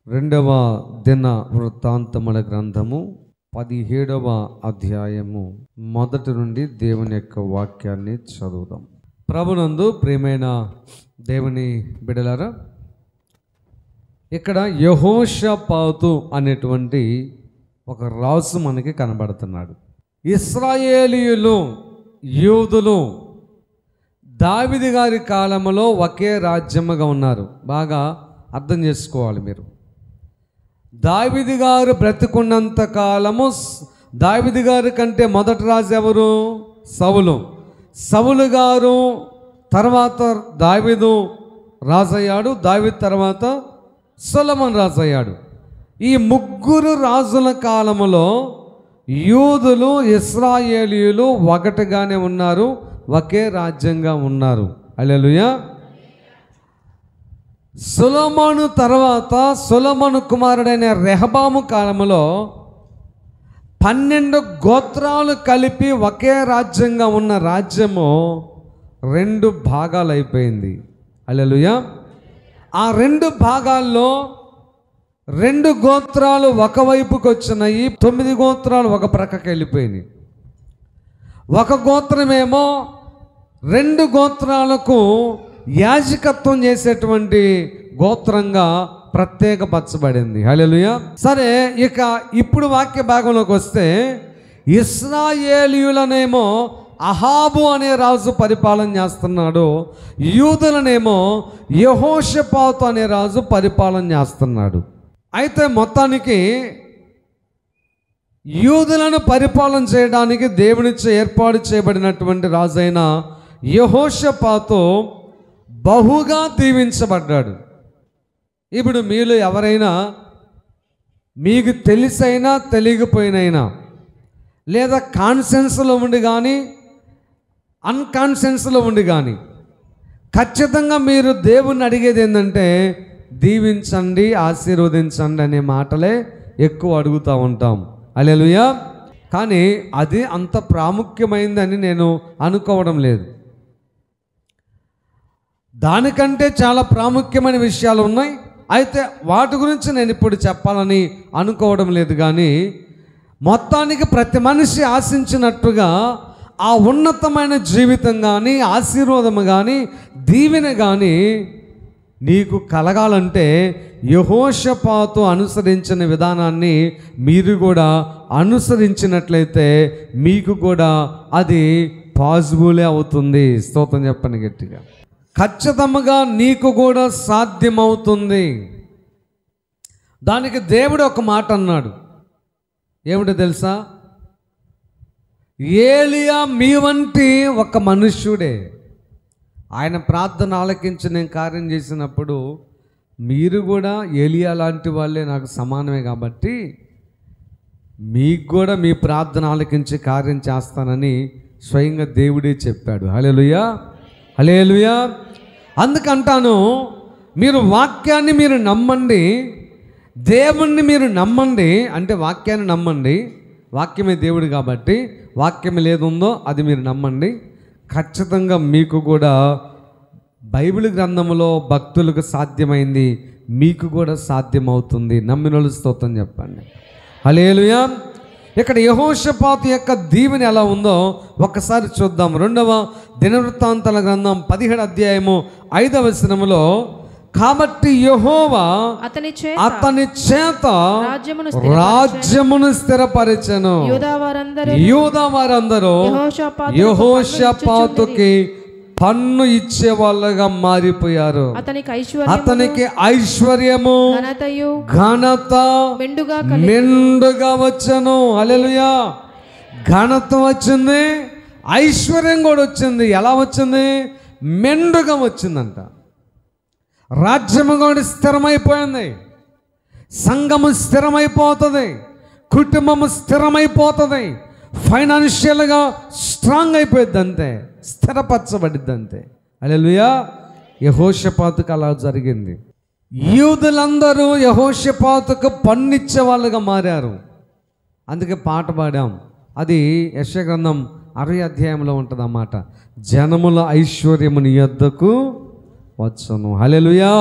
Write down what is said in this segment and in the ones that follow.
రెండవ దిన వృత్తాంతముల గ్రంథము 17వ అధ్యాయము మొదటి నుండి దేవుని యొక్క వాక్యాన్ని చదువుదాం. ప్రభునందు ప్రియమైన దేవుని బిడ్డలారా, ఇక్కడ యెహోషాపాతు అనేటువంటి ఒక రాజు మనకి కనబడుతున్నాడు. ఇశ్రాయేలీయులు, యూదులు దావీదు గారి కాలంలో ఒకే రాజ్యముగా ఉన్నారు. బాగా అర్థం చేసుకోవాలి మీరు. దావీదు గారు బ్రతికున్నంత కాలము దావీదు గారి కంటే మొదటి రాజు ఎవరు? సౌలు. సౌలు గారు తర్వాత దావీదు రాజయ్యాడు. దావీదు తర్వాత సొలొమోను రాజయ్యాడు. ఈ ముగ్గురు రాజుల కాలములో యూదులు, ఇశ్రాయేలీయులు ఒకటిగానే ఉన్నారు, ఒకే రాజ్యంగా ఉన్నారు. హల్లెలూయా. సొలొమోను తర్వాత సొలొమోను కుమారుడైన రెహబాము కాలంలో 12 గోత్రాలు కలిపి ఒకే రాజ్యంగా ఉన్న రాజ్యము 2 భాగాలు అయిపోయింది. హల్లెలూయా. ఆ 2 భాగాల్లో 2 గోత్రాలు ఒకవైపుకి వచ్చినాయి, 9 గోత్రాలు ఒక ప్రక్కకి వెళ్ళిపోయినాయి. ఒక గోత్రమేమో 2 గోత్రాలకు యాజకత్వం చేసేటువంటి గోత్రంగా ప్రత్యేకపరచబడింది. హల్లెలూయా. సరే, ఇక ఇప్పుడు వాక్య భాగంలోకి వస్తే ఇశ్రాయేలీయులనేమో అహాబు అనే రాజు పరిపాలన చేస్తున్నాడు, యూదులనేమో యెహోషాపాతు అనే రాజు పరిపాలన చేస్తున్నాడు. అయితే మొత్తానికి యూదులను పరిపాలన చేయడానికి దేవునిచే ఏర్పాటు చేయబడినటువంటి రాజైన యెహోషాపాతు బహుగా దీవించబడ్డాడు. ఇప్పుడు మీలో ఎవరైనా మీకు తెలిసైనా తెలియకపోయినైనా, లేదా కాన్సెన్స్లో ఉండి కానీ అన్కాన్సెన్స్లో ఉండి కానీ ఖచ్చితంగా మీరు దేవుణ్ణి అడిగేది ఏంటంటే దీవించండి, ఆశీర్వదించండి అనే మాటలే ఎక్కువ అడుగుతూ ఉంటాం. హల్లెలూయా. కానీ అది అంత ప్రాముఖ్యమైందని నేను అనుకోవడం లేదు. దానికంటే చాలా ప్రాముఖ్యమైన విషయాలు ఉన్నాయి. అయితే వాటి గురించి నేను ఇప్పుడు చెప్పాలని అనుకోవడం లేదు. కానీ మొత్తానికి ప్రతి మనిషి ఆశించినట్టుగా ఆ ఉన్నతమైన జీవితం కానీ, ఆశీర్వాదం కానీ, దీవెన కానీ నీకు కలగాలంటే యెహోషాపాతు అనుసరించిన విధానాన్ని మీరు కూడా అనుసరించినట్లయితే మీకు కూడా అది పాజిబులే అవుతుంది. స్తోత్రం చెప్పండి గట్టిగా. ఖచ్చితంగా నీకు కూడా సాధ్యమవుతుంది. దానికి దేవుడు ఒక మాట అన్నాడు. ఏమిటో తెలుసా? ఏలియా మీ వంటి ఒక మనుష్యుడే. ఆయన ప్రార్థన ఆలకించి నేను కార్యం చేసినప్పుడు మీరు కూడా ఏలియా లాంటి వాళ్ళే నాకు సమానమే, కాబట్టి మీకు కూడా మీ ప్రార్థన ఆలకించి కార్యం చేస్తానని స్వయంగా దేవుడే చెప్పాడు. హల్లెలూయా, హల్లెలూయా. అందుకంటాను, మీరు వాక్యాన్ని మీరు నమ్మండి, దేవుణ్ణి మీరు నమ్మండి. అంటే వాక్యాన్ని నమ్మండి, వాక్యమే దేవుడు కాబట్టి వాక్యం లేదుందో అది మీరు నమ్మండి. ఖచ్చితంగా మీకు కూడా బైబిల్ గ్రంథంలో భక్తులకు సాధ్యమైంది మీకు కూడా సాధ్యమవుతుంది. నమ్మినోళ్ళు స్తోత్రం చెప్పండి. హల్లెలూయా. ఇక్కడ యెహోషాపాతు యొక్క దీవెన ఎలా ఉందో ఒక్కసారి చూద్దాం. 2వ దినవృత్తాంతాల గ్రంథం 17వ అధ్యాయము 5వ వచనములో, కాబట్టి యెహోవా అతని చేత రాజ్యమును స్థిరపరిచెను, యూదా వారందరూ యెహోషాపాతుకి పన్ను ఇచ్చే వాళ్ళగా మారిపోయారు. అతనికి ఐశ్వర్యము, ఘనత మెండుగా వచ్చను. హల్లెలూయా. ఘనత వచ్చింది, ఐశ్వర్యం కూడా వచ్చింది. ఎలా వచ్చింది? మెండుగా వచ్చిందంట. రాజ్యము కూడా స్థిరమైపోయింది, సంఘము స్థిరమైపోతుంది, కుటుంబము స్థిరమైపోతుంది, ఫైనాన్షియల్గా స్ట్రాంగ్ అయిపోయింది, అంతే, స్థిరపరచబడిద్ది అంతే. హల్లెలూయా. యెహోషాపాతుకు అలా జరిగింది. యూదులందరూ యెహోషాపాతుకు పన్నిచ్చే వాళ్ళుగా మారారు. అందుకే పాట పాడాం. అది యెషయా గ్రంథం 60వ అధ్యాయంలో ఉంటుంది అన్నమాట. జనముల ఐశ్వర్యము నీ యొద్దకు వచ్చును. హల్లెలూయా.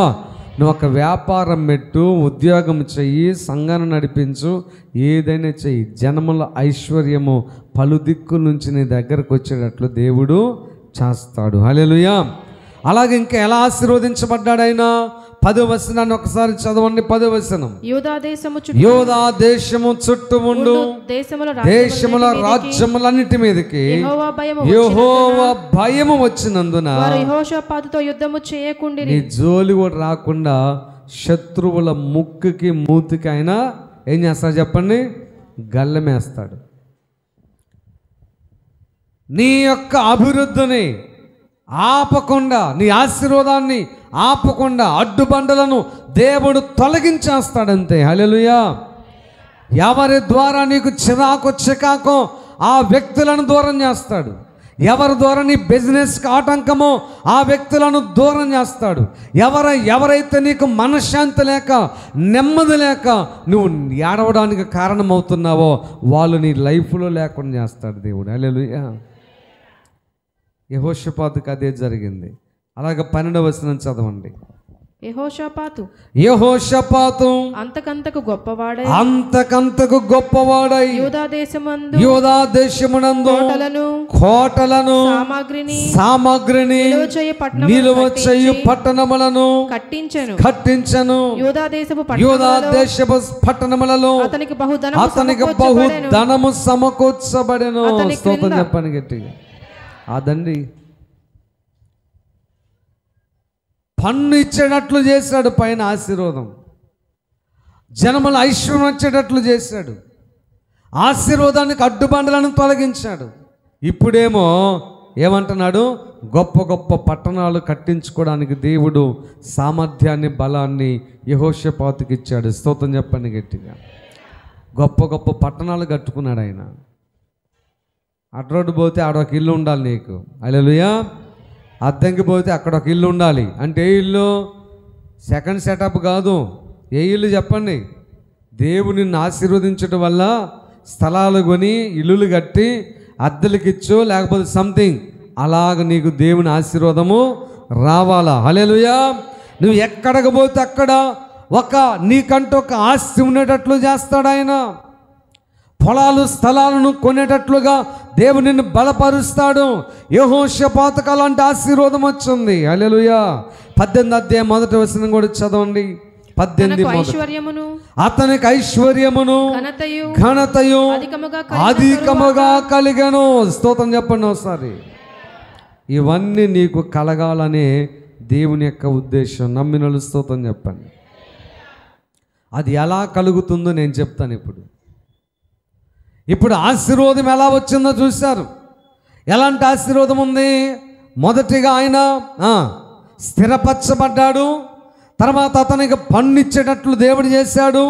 నువ్వు ఒక వ్యాపారం పెట్టు, ఉద్యోగం చెయ్యి, సంఘాన్ని నడిపించు, ఏదైనా చెయ్యి, జనముల ఐశ్వర్యము పలు దిక్కుల నుంచి నీ దగ్గరకు వచ్చేటట్లు దేవుడు చేస్తాడు. హల్లెలూయా. అలాగే ఇంకా ఎలా ఆశీర్వదించబడ్డాడు ఆయన? 10వ వచనాన్ని ఒకసారి చదవండి. 10వ వచనం. యూదా దేశము చుట్టుముండు దేశముల రాజ్యములన్నిటి మీదకి యెహోవా భయము వచ్చినందున యెహోషాపాతుతో యుద్ధము చేయకుండి. నీ జోలి కూడా రాకుండా శత్రువుల ముక్కుకి మూతికి ఆయన ఏం చేస్తాడు చెప్పండి? గల్లమేస్తాడు. నీ యొక్క అభివృద్ధిని ఆపకుండా, నీ ఆశీర్వాదాన్ని ఆపకుండా అడ్డుబండలను దేవుడు తొలగించేస్తాడంతే. హల్లెలూయా. ఎవరి ద్వారా నీకు చికాకో ఆ వ్యక్తులను దూరం చేస్తాడు. ఎవరి ద్వారా నీ బిజినెస్కి ఆటంకమో ఆ వ్యక్తులను దూరం చేస్తాడు. ఎవరైతే నీకు మనశ్శాంతి లేక, నెమ్మది లేక నువ్వు ఏడవడానికి కారణమవుతున్నావో వాళ్ళు నీ లైఫ్లో లేకుండా చేస్తాడు దేవుడు. హల్లెలూయా. యెహోషాపాతుకి అదే జరిగింది. అలాగే 12వ వచనం చదవండి. యెహోషాపాతు అంతకంతకు గొప్పవాడై యూదా దేశమునందు కోటలను సామగ్రిని నిలువ చేయు పట్టణములను కట్టించెను. యూదా దేశపు పట్టణములలో అతనికి బహు ధనము సమకూర్చబడెను. స్తోత్రం చెప్పండి గట్టిగా. అదండి పన్ను ఇచ్చేటట్లు చేశాడు, పైన ఆశీర్వాదం, జనముల ఐశ్వర్యం వచ్చేటట్లు చేశాడు, ఆశీర్వాదానికి అడ్డుబండలను తొలగించాడు. ఇప్పుడేమో ఏమంటున్నాడు? గొప్ప గొప్ప పట్టణాలు కట్టించుకోవడానికి దేవుడు సామర్థ్యాన్ని, బలాన్ని యెహోషాపాతుకి ఇచ్చాడు. స్తోత్రం చెప్పండి గట్టిగా. గొప్ప గొప్ప పట్టణాలు కట్టుకున్నాడు ఆయన. అడ్రోడ్డు పోతే ఆడొక ఇల్లు ఉండాలి నీకు. హల్లెలూయా. అద్దెకి పోతే అక్కడ ఒక ఇల్లు ఉండాలి. అంటే ఏ ఇల్లు? సెకండ్ సెటప్ కాదు. ఏ ఇల్లు చెప్పండి? దేవుడు నిన్ను ఆశీర్వదించడం వల్ల స్థలాలు కొని ఇల్లులు కట్టి అద్దెలకిచ్చు, లేకపోతే సంథింగ్ అలాగ నీకు దేవుని ఆశీర్వాదము రావాలా. హల్లెలూయా. నువ్వు ఎక్కడికి పోతే అక్కడ నీకంటూ ఒక ఆస్తి ఉండేటట్లు చేస్తాడు ఆయన. పొలాలు స్థలాలను కొనేటట్లుగా దేవుడు నిన్ను బలపరుస్తాడు. యెహోషాపాతుకు అలాంటి ఆశీర్వాదం వచ్చింది. హల్లెలూయా. 18వ అధ్యాయం 1వ వచనం కూడా చదవండి. 18 అతనికి ఐశ్వర్యమును ఘనతయు అధికముగా కలిగెను. స్తోత్రం చెప్పండి ఒకసారి. ఇవన్నీ నీకు కలగాలనే దేవుని యొక్క ఉద్దేశం. నమ్మినలు స్తోత్రం చెప్పండి. అది ఎలా కలుగుతుందో నేను చెప్తాను. ఇప్పుడు ఆశీర్వాదం ఎలా వచ్చిందో చూశారు. ఎలాంటి ఆశీర్వాదం ఉంది? మొదటిగా ఆయన స్థిరపరచబడ్డాడు. తర్వాత అతనికి పన్నిచ్చేటట్లు దేవుడు చేశాడు.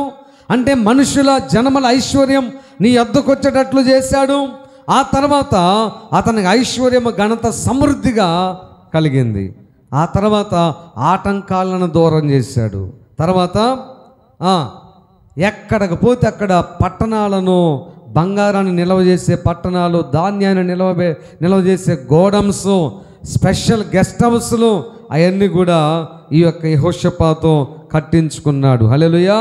అంటే మనుషుల జనముల ఐశ్వర్యం నీ యొద్దకు వచ్చేటట్లు చేశాడు. ఆ తర్వాత అతనికి ఐశ్వర్యము ఘనత సమృద్ధిగా కలిగింది. ఆ తర్వాత ఆటంకాలను దూరం చేశాడు. తర్వాత ఎక్కడికి పోతే అక్కడ పట్టణాలను, బంగారాన్ని నిల్వ చేసే పట్టణాలు, ధాన్యాన్ని నిల్వ చేసే గోడమ్స్, స్పెషల్ గెస్ట్ హౌస్లు అవన్నీ కూడా ఈ యొక్క యెహోషాపాతు కట్టించుకున్నాడు. హల్లెలూయా.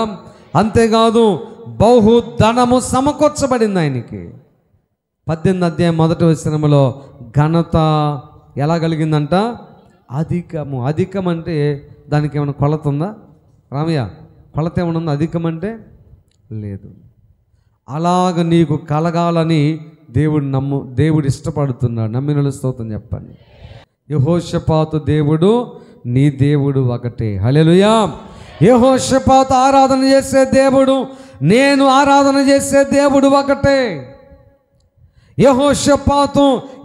అంతేకాదు బహు ధనము సమకూర్చబడింది ఆయనకి. 18వ అధ్యాయం 1వ వచనములో ఘనత ఎలా కలిగిందంట? అధికము. అధికం అంటే దానికి ఏమైనా కొలత ఉందా రామయ్య? కొలత ఏమైనా ఉందా? అధికం అంటే లేదు. అలాగ నీకు కలగాలని దేవుడు ఇష్టపడుతున్నాడు. నమ్మినలు స్తోత్రం చెప్పండి. యెహోషాపాతు దేవుడు నీ దేవుడు ఒకటే. హల్లెలూయా. యెహోషాపాతు ఆరాధన చేసే దేవుడు, నేను ఆరాధన చేసే దేవుడు ఒకటే. యెహోషాపాతు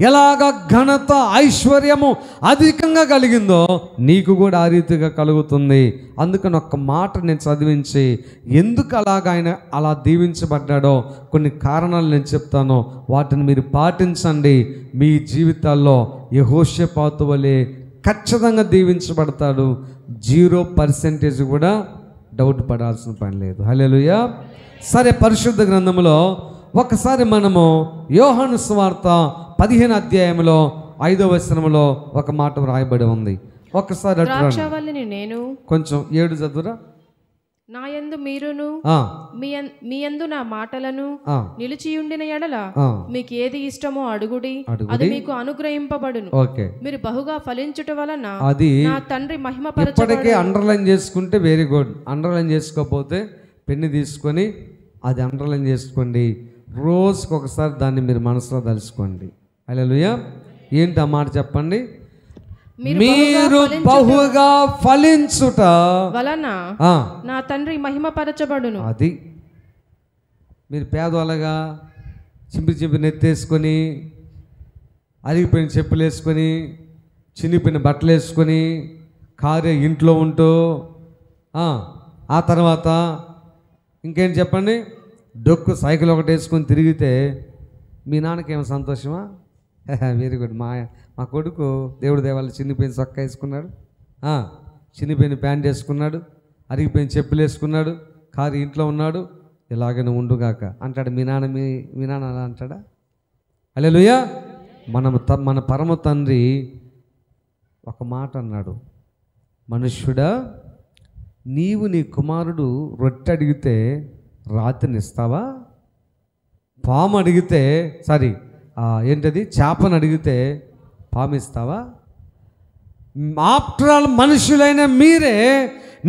ఎలాగ ఘనత ఐశ్వర్యము అధికంగా కలిగిందో నీకు కూడా ఆ రీతిగా కలుగుతుంది. అందుకని ఒక్క మాట నేను చదివించి ఎందుకు అలాగ ఆయన అలా దీవించబడ్డాడో కొన్ని కారణాలు నేను చెప్తాను. వాటిని మీరు పాటించండి. మీ జీవితాల్లో యెహోషాపాతు వలె ఖచ్చితంగా దీవించబడతాడు. 0% కూడా డౌట్ పడాల్సిన పని లేదు. హల్లెలూయా. సరే, పరిశుద్ధ గ్రంథంలో ఒకసారి మనము యోహాను సువార్త 15వ అధ్యాయంలో 5వ వచనంలో ఒక మాట వ్రాయబడి ఉంది. ఒక్కసారి అటు రండి. ద్రాక్షవల్లిని నేను, కొంచెం 7 చదువురా. నా యందు మీరును, ఆ, మీ యందు నా మాటలను ఆ, నిలిచియుండిన ఎడల ఆ. మీకు ఏది ఇష్టమో అడుగుడి, అడుగుడి. అది మీకు అనుగ్రహింపబడును. ఓకే. మీరు బహుగా ఫలించుట వలన అది నా తండ్రి ఇప్పటికే మహిమపరచబడు. అండర్లైన్ చేసుకుంటే వెరీ గుడ్. అండర్లైన్ చేసుకోకపోతే పెన్ను తీసుకొని అది అండర్లైన్ చేసుకోండి. రోజుకి ఒకసారి దాన్ని మీరు మనసులో తలుచుకోండి. హల్లెలూయా. ఏంటి ఆ మాట చెప్పండి? మీరు బహుగా ఫలించుట వలన ఆ, నా తండ్రి మహిమపరచబడును. అది మీరు పేదవాళ్ళగా చింపి నెత్తేసుకొని, అరిగిపోయిన చెప్పులు వేసుకొని, చినిపోయిన బట్టలు వేసుకొని, కారే ఇంట్లో ఉంటూ ఆ తర్వాత ఇంకేంటి చెప్పండి, డొక్కు సైకిల్ ఒకటి వేసుకొని తిరిగితే మీ నాన్నకేమో సంతోషమా? Very good. మా కొడుకు దేవుడి దేవాళ్ళు చినిపోయిన చొక్కా వేసుకున్నాడు, చినిపోయిన ప్యాంట్ వేసుకున్నాడు, అరిగిపోయిన చెప్పులు వేసుకున్నాడు, కారు ఇంట్లో ఉన్నాడు, ఇలాగనే ఉండుగాక అంటాడు మీ నాన్న అలా అంటాడా? హల్లెలూయా. మన పరమ తండ్రి ఒక మాట అన్నాడు, మనుష్యుడా, నీవు నీ కుమారుడు రొట్టె అడిగితే రాతిని ఇస్తావా? పాము అడిగితే ఏంటది, చేపను అడిగితే పాము ఇస్తావా? ఆఫ్టర్ ఆల్ మనుషులైన మీరే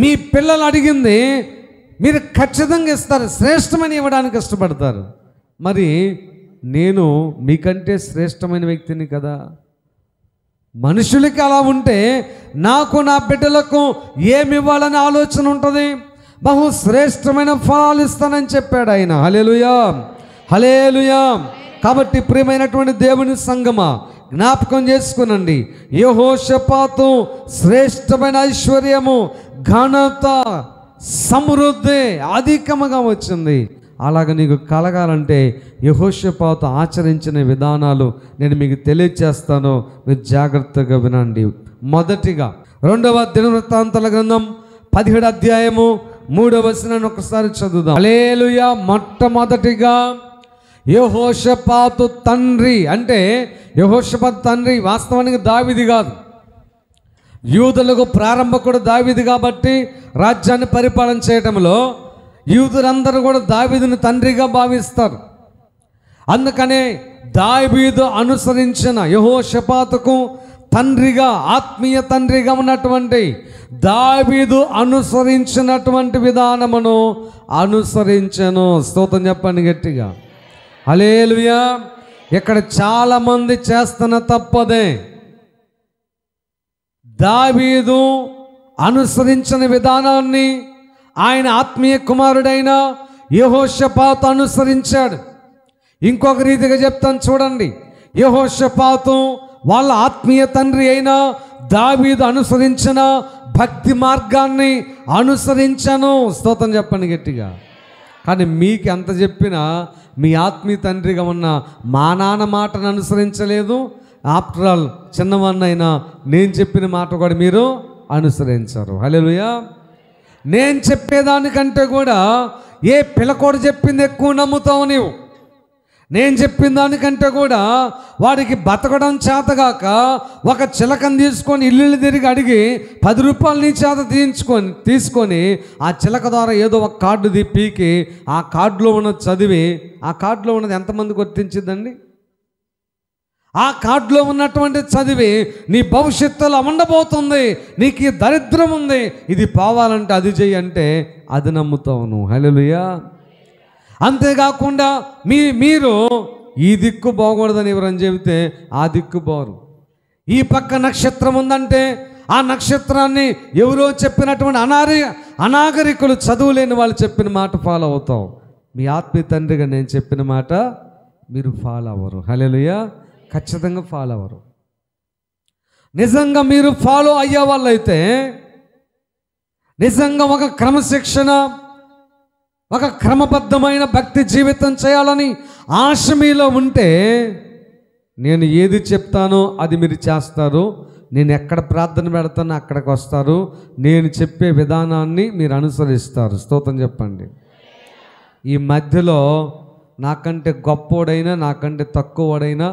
మీ పిల్లలు అడిగింది మీరు ఖచ్చితంగా ఇస్తారు, శ్రేష్టమని ఇవ్వడానికి ఇష్టపడతారు. మరి నేను మీకంటే శ్రేష్టమైన వ్యక్తిని కదా. మనుషులకి అలా ఉంటే నాకు నా బిడ్డలకు ఏమి ఇవ్వాలని ఆలోచన ఉంటుంది. బహు శ్రేష్టమైన ఫలాలు ఇస్తానని చెప్పాడు ఆయన. హల్లెలూయా, హల్లెలూయా. కాబట్టి ప్రియమైనటువంటి దేవుని సంగమా, జ్ఞాపకం చేసుకునండి, యెహోషాపాతు శ్రేష్టమైన ఐశ్వర్యము, ఘనత, సమృద్ధి అధికముగా వచ్చింది. అలాగ నీకు కలగాలంటే యెహోషాపాతు ఆచరించిన విధానాలు నేను మీకు తెలియజేస్తాను, మీరు జాగ్రత్తగా వినండి. మొదటిగా 2వ దినవృత్తాంతాల గ్రంథం 17వ అధ్యాయము 3వ వచనాన్ని ఒకసారి చదువుదాం. హల్లెలూయా. మొట్టమొదటిగా యెహోషాపాతు తండ్రి, అంటే యెహోషాపాతు తండ్రి వాస్తవానికి దావీదు కాదు, యూదులకు ప్రారంభకుడు దావీదు కాబట్టి రాజ్యాన్ని పరిపాలన చేయడంలో యూదులందరూ కూడా దావీదుని తండ్రిగా భావిస్తారు. అందుకనే దావీదు అనుసరించిన యెహోషాపాతుకు తండ్రిగా, ఆత్మీయ తండ్రిగా ఉన్నటువంటి దావీదు అనుసరించినటువంటి విధానమును అనుసరించను. స్తోత్రం చెప్పండి గట్టిగా. హల్లెలూయా. ఇక్కడ చాలామంది చేస్తున్న తప్పదే. దావీదు అనుసరించిన విధానాన్ని ఆయన ఆత్మీయ కుమారుడైన యెహోషాపాతు అనుసరించాడు. ఇంకొక రీతిగా చెప్తాను చూడండి, యెహోషాపాతు వాళ్ళ ఆత్మీయ తండ్రి అయిన దావీదు అనుసరించిన భక్తి మార్గాన్ని అనుసరించను. స్తోత్రం చెప్పండి గట్టిగా. కానీ మీకు ఎంత చెప్పినా మీ ఆత్మీయ తండ్రిగా ఉన్న మా నాన్న మాటను అనుసరించలేదు. ఆఫ్టర్ ఆల్ చిన్నవాన్నైనా నేను చెప్పిన మాట కూడా మీరు అనుసరించరు. హల్లెలూయా. నేను చెప్పేదానికంటే కూడా ఏ పిల్లకోడు చెప్పింది ఎక్కువ నమ్ముతావు నీవు. నేను చెప్పిన దానికంటే కూడా వాడికి బతకడం చేతగాక ఒక చిలకను తీసుకొని ఇల్లు తిరిగి అడిగి 10 రూపాయలు నీ చేత తీసుకొని ఆ చిలక ద్వారా ఏదో ఒక కార్డు పీకి ఆ కార్డులో ఉన్నది చదివి, ఆ కార్డులో ఉన్నది ఎంతమంది గుర్తించిందండి? ఆ కార్డులో ఉన్నటువంటి చదివి నీ భవిష్యత్తులో ఉండబోతుంది, నీకు ఈ దరిద్రం ఉంది, ఇది పోవాలంటే అది చెయ్యి అంటే అది నమ్ముతావు నువ్వు. హల్లెలూయా. అంతేకాకుండా మీరు ఈ దిక్కు బాగూడదని ఎవరని చెబితే ఆ దిక్కు బారు. ఈ పక్క నక్షత్రం ఉందంటే ఆ నక్షత్రాన్ని ఎవరో చెప్పినటువంటి అనాగరికులు, చదువులేని వాళ్ళు చెప్పిన మాట ఫాలో అవుతావు. మీ ఆత్మీయ తండ్రిగా నేను చెప్పిన మాట మీరు ఫాలో అవ్వరు. హల్లెలూయా. ఖచ్చితంగా ఫాలో అవ్వరు. నిజంగా మీరు ఫాలో అయ్యే వాళ్ళైతే, నిజంగా ఒక క్రమశిక్షణ, ఒక క్రమబద్ధమైన భక్తి జీవితం చేయాలని ఆశ మీలో ఉంటే నేను ఏది చెప్తానో అది మీరు చేస్తారు. నేను ఎక్కడ ప్రార్థన పెడతానో అక్కడికి వస్తారు. నేను చెప్పే విధానాన్ని మీరు అనుసరిస్తారు. స్తోత్రం చెప్పండి. ఈ మధ్యలో నాకంటే గొప్పోడైనా నాకంటే తక్కువడైనా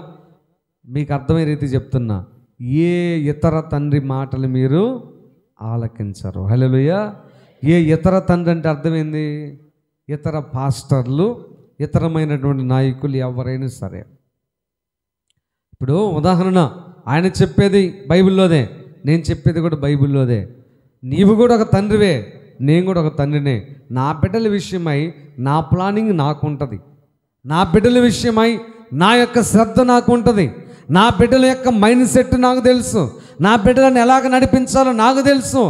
మీకు అర్థమయ్యే రీతి చెప్తున్నా, ఏ ఇతర తండ్రి మాటలు మీరు ఆలకించరు. హల్లెలూయా. ఏ ఇతర తండ్రి అంటే అర్థమైంది? ఇతర పాస్టర్లు, ఇతరమైనటువంటి నాయకులు ఎవరైనా సరే. ఇప్పుడు ఉదాహరణ, ఆయన చెప్పేది బైబిల్లోదే, నేను చెప్పేది కూడా బైబిల్లోదే. నీవు కూడా ఒక తండ్రివే, నేను కూడా ఒక తండ్రినే. నా బిడ్డల విషయమై నా ప్లానింగ్ నాకు ఉంటుంది, నా బిడ్డల విషయమై నా యొక్క శ్రద్ధ నాకు ఉంటుంది, నా బిడ్డల యొక్క మైండ్ సెట్ నాకు తెలుసు, నా బిడ్డలను ఎలాగ నడిపించాలో నాకు తెలుసు.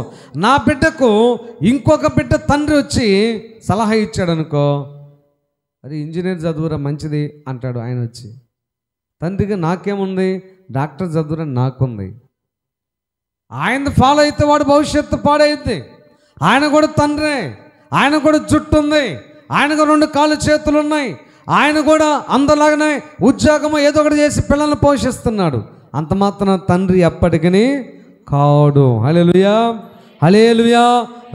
నా బిడ్డకు ఇంకొక బిడ్డ తండ్రి వచ్చి సలహా ఇచ్చాడు అనుకో, అది ఇంజనీర్ చదువురా మంచిది అంటాడు ఆయన వచ్చి. తండ్రిగా నాకేముంది, డాక్టర్ చదువురా నాకుంది. ఆయన ఫాలో అయితే వాడు భవిష్యత్తు పాడైద్ది. ఆయన కూడా తండ్రే, ఆయన కూడా జుట్టు ఉంది, ఆయనకు 2 కాళ్ళు చేతులు ఉన్నాయి, ఆయన కూడా అందలాగానే ఉద్యోగము ఏదో ఒకటి చేసి పిల్లల్ని పోషిస్తున్నాడు. అంత మాత్రం తండ్రి ఎప్పటికీ కాడు. హల్లెలూయా, హల్లెలూయా.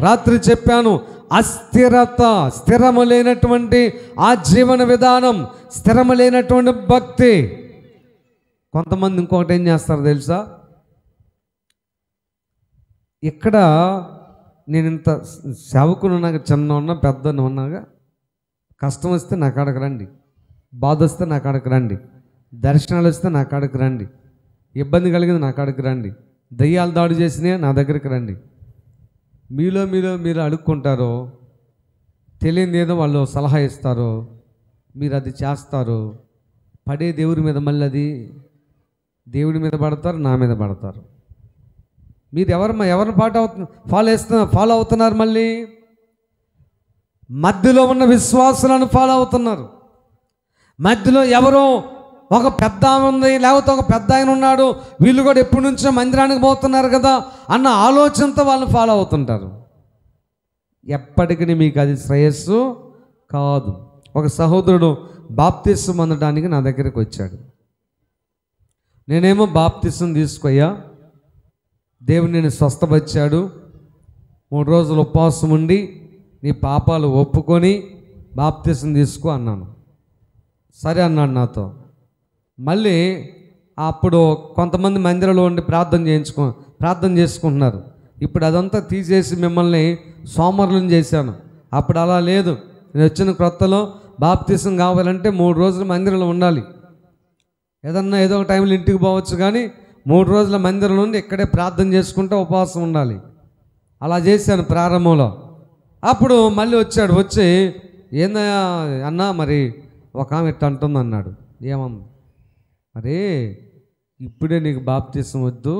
రాత్రి చెప్పాను, అస్థిరత, స్థిరము లేనటువంటి ఆ జీవన విధానం, స్థిరము లేనటువంటి భక్తి. కొంతమంది ఇంకొకటి ఏం చేస్తారు తెలుసా? ఇక్కడ నేను ఇంత సేవకులు ఉన్నాక, చిన్న ఉన్నా పెద్ద ఉన్నాగా, కష్టం వస్తే నా కాడకు రండి, బాధ వస్తే నా కాడకు రండి, దర్శనాలు వస్తే నా కాడకు రండి, ఇబ్బంది కలిగింది నా కాడకు రండి, దయ్యాలు దాడి చేసినా నా దగ్గరికి రండి. మీలో మీరు అడుక్కుంటారో, తెలియని ఏదో వాళ్ళు సలహా ఇస్తారో, మీరు అది చేస్తారు. పడే దేవుడి మీద, మళ్ళీ అది దేవుడి మీద పడతారు, నా మీద పడతారు. మీరు ఎవరిని ఫాలో అవుతున్నారు? మళ్ళీ మధ్యలో ఉన్న విశ్వాసులను ఫాలో అవుతున్నారు. మధ్యలో ఎవరో ఒక పెద్ద ఆమె ఉంది, లేకపోతే ఒక పెద్ద ఆయన ఉన్నాడు, వీళ్ళు కూడా ఎప్పటి నుంచో మందిరానికి పోతున్నారు కదా అన్న ఆలోచనతో వాళ్ళని ఫాలో అవుతుంటారు. ఎప్పటికీ మీకు అది శ్రేయస్సు కాదు. ఒక సహోదరుడు బాప్తిసం పొందడానికి నా దగ్గరికి వచ్చాడు. నేనేమో బాప్తిసం తీసుకోయ్యా, దేవుడు నేను స్వస్థపరిచాడు, 3 రోజులు ఉపవాసం ఉండి నీ పాపాలు ఒప్పుకొని బాప్తిసం తీసుకో అన్నాను. సరే అన్నాడు నాతో. మళ్ళీ అప్పుడు కొంతమంది మందిరంలో ఉండి ప్రార్థన చేసుకుంటున్నారు. ఇప్పుడు అదంతా తీసేసి మిమ్మల్ని సోమరులను చేశాను. అప్పుడు అలా లేదు. నేను వచ్చిన క్రొత్తలో బాప్తిసం కావాలంటే 3 రోజులు మందిరంలో ఉండాలి. ఏదో ఒక టైంలో ఇంటికి పోవచ్చు, కానీ 3 రోజుల మందిరం నుండి ఇక్కడే ప్రార్థన చేసుకుంటూ ఉపవాసం ఉండాలి. అలా చేశాను ప్రారంభంలో. అప్పుడు మళ్ళీ వచ్చి ఏందయ్యా అన్నా, మరి ఒక ఆమె ఇట్ట అంటుంది అన్నాడు. ఏమన్నా? మరి ఇప్పుడే నీకు బాప్తిసం వద్దు,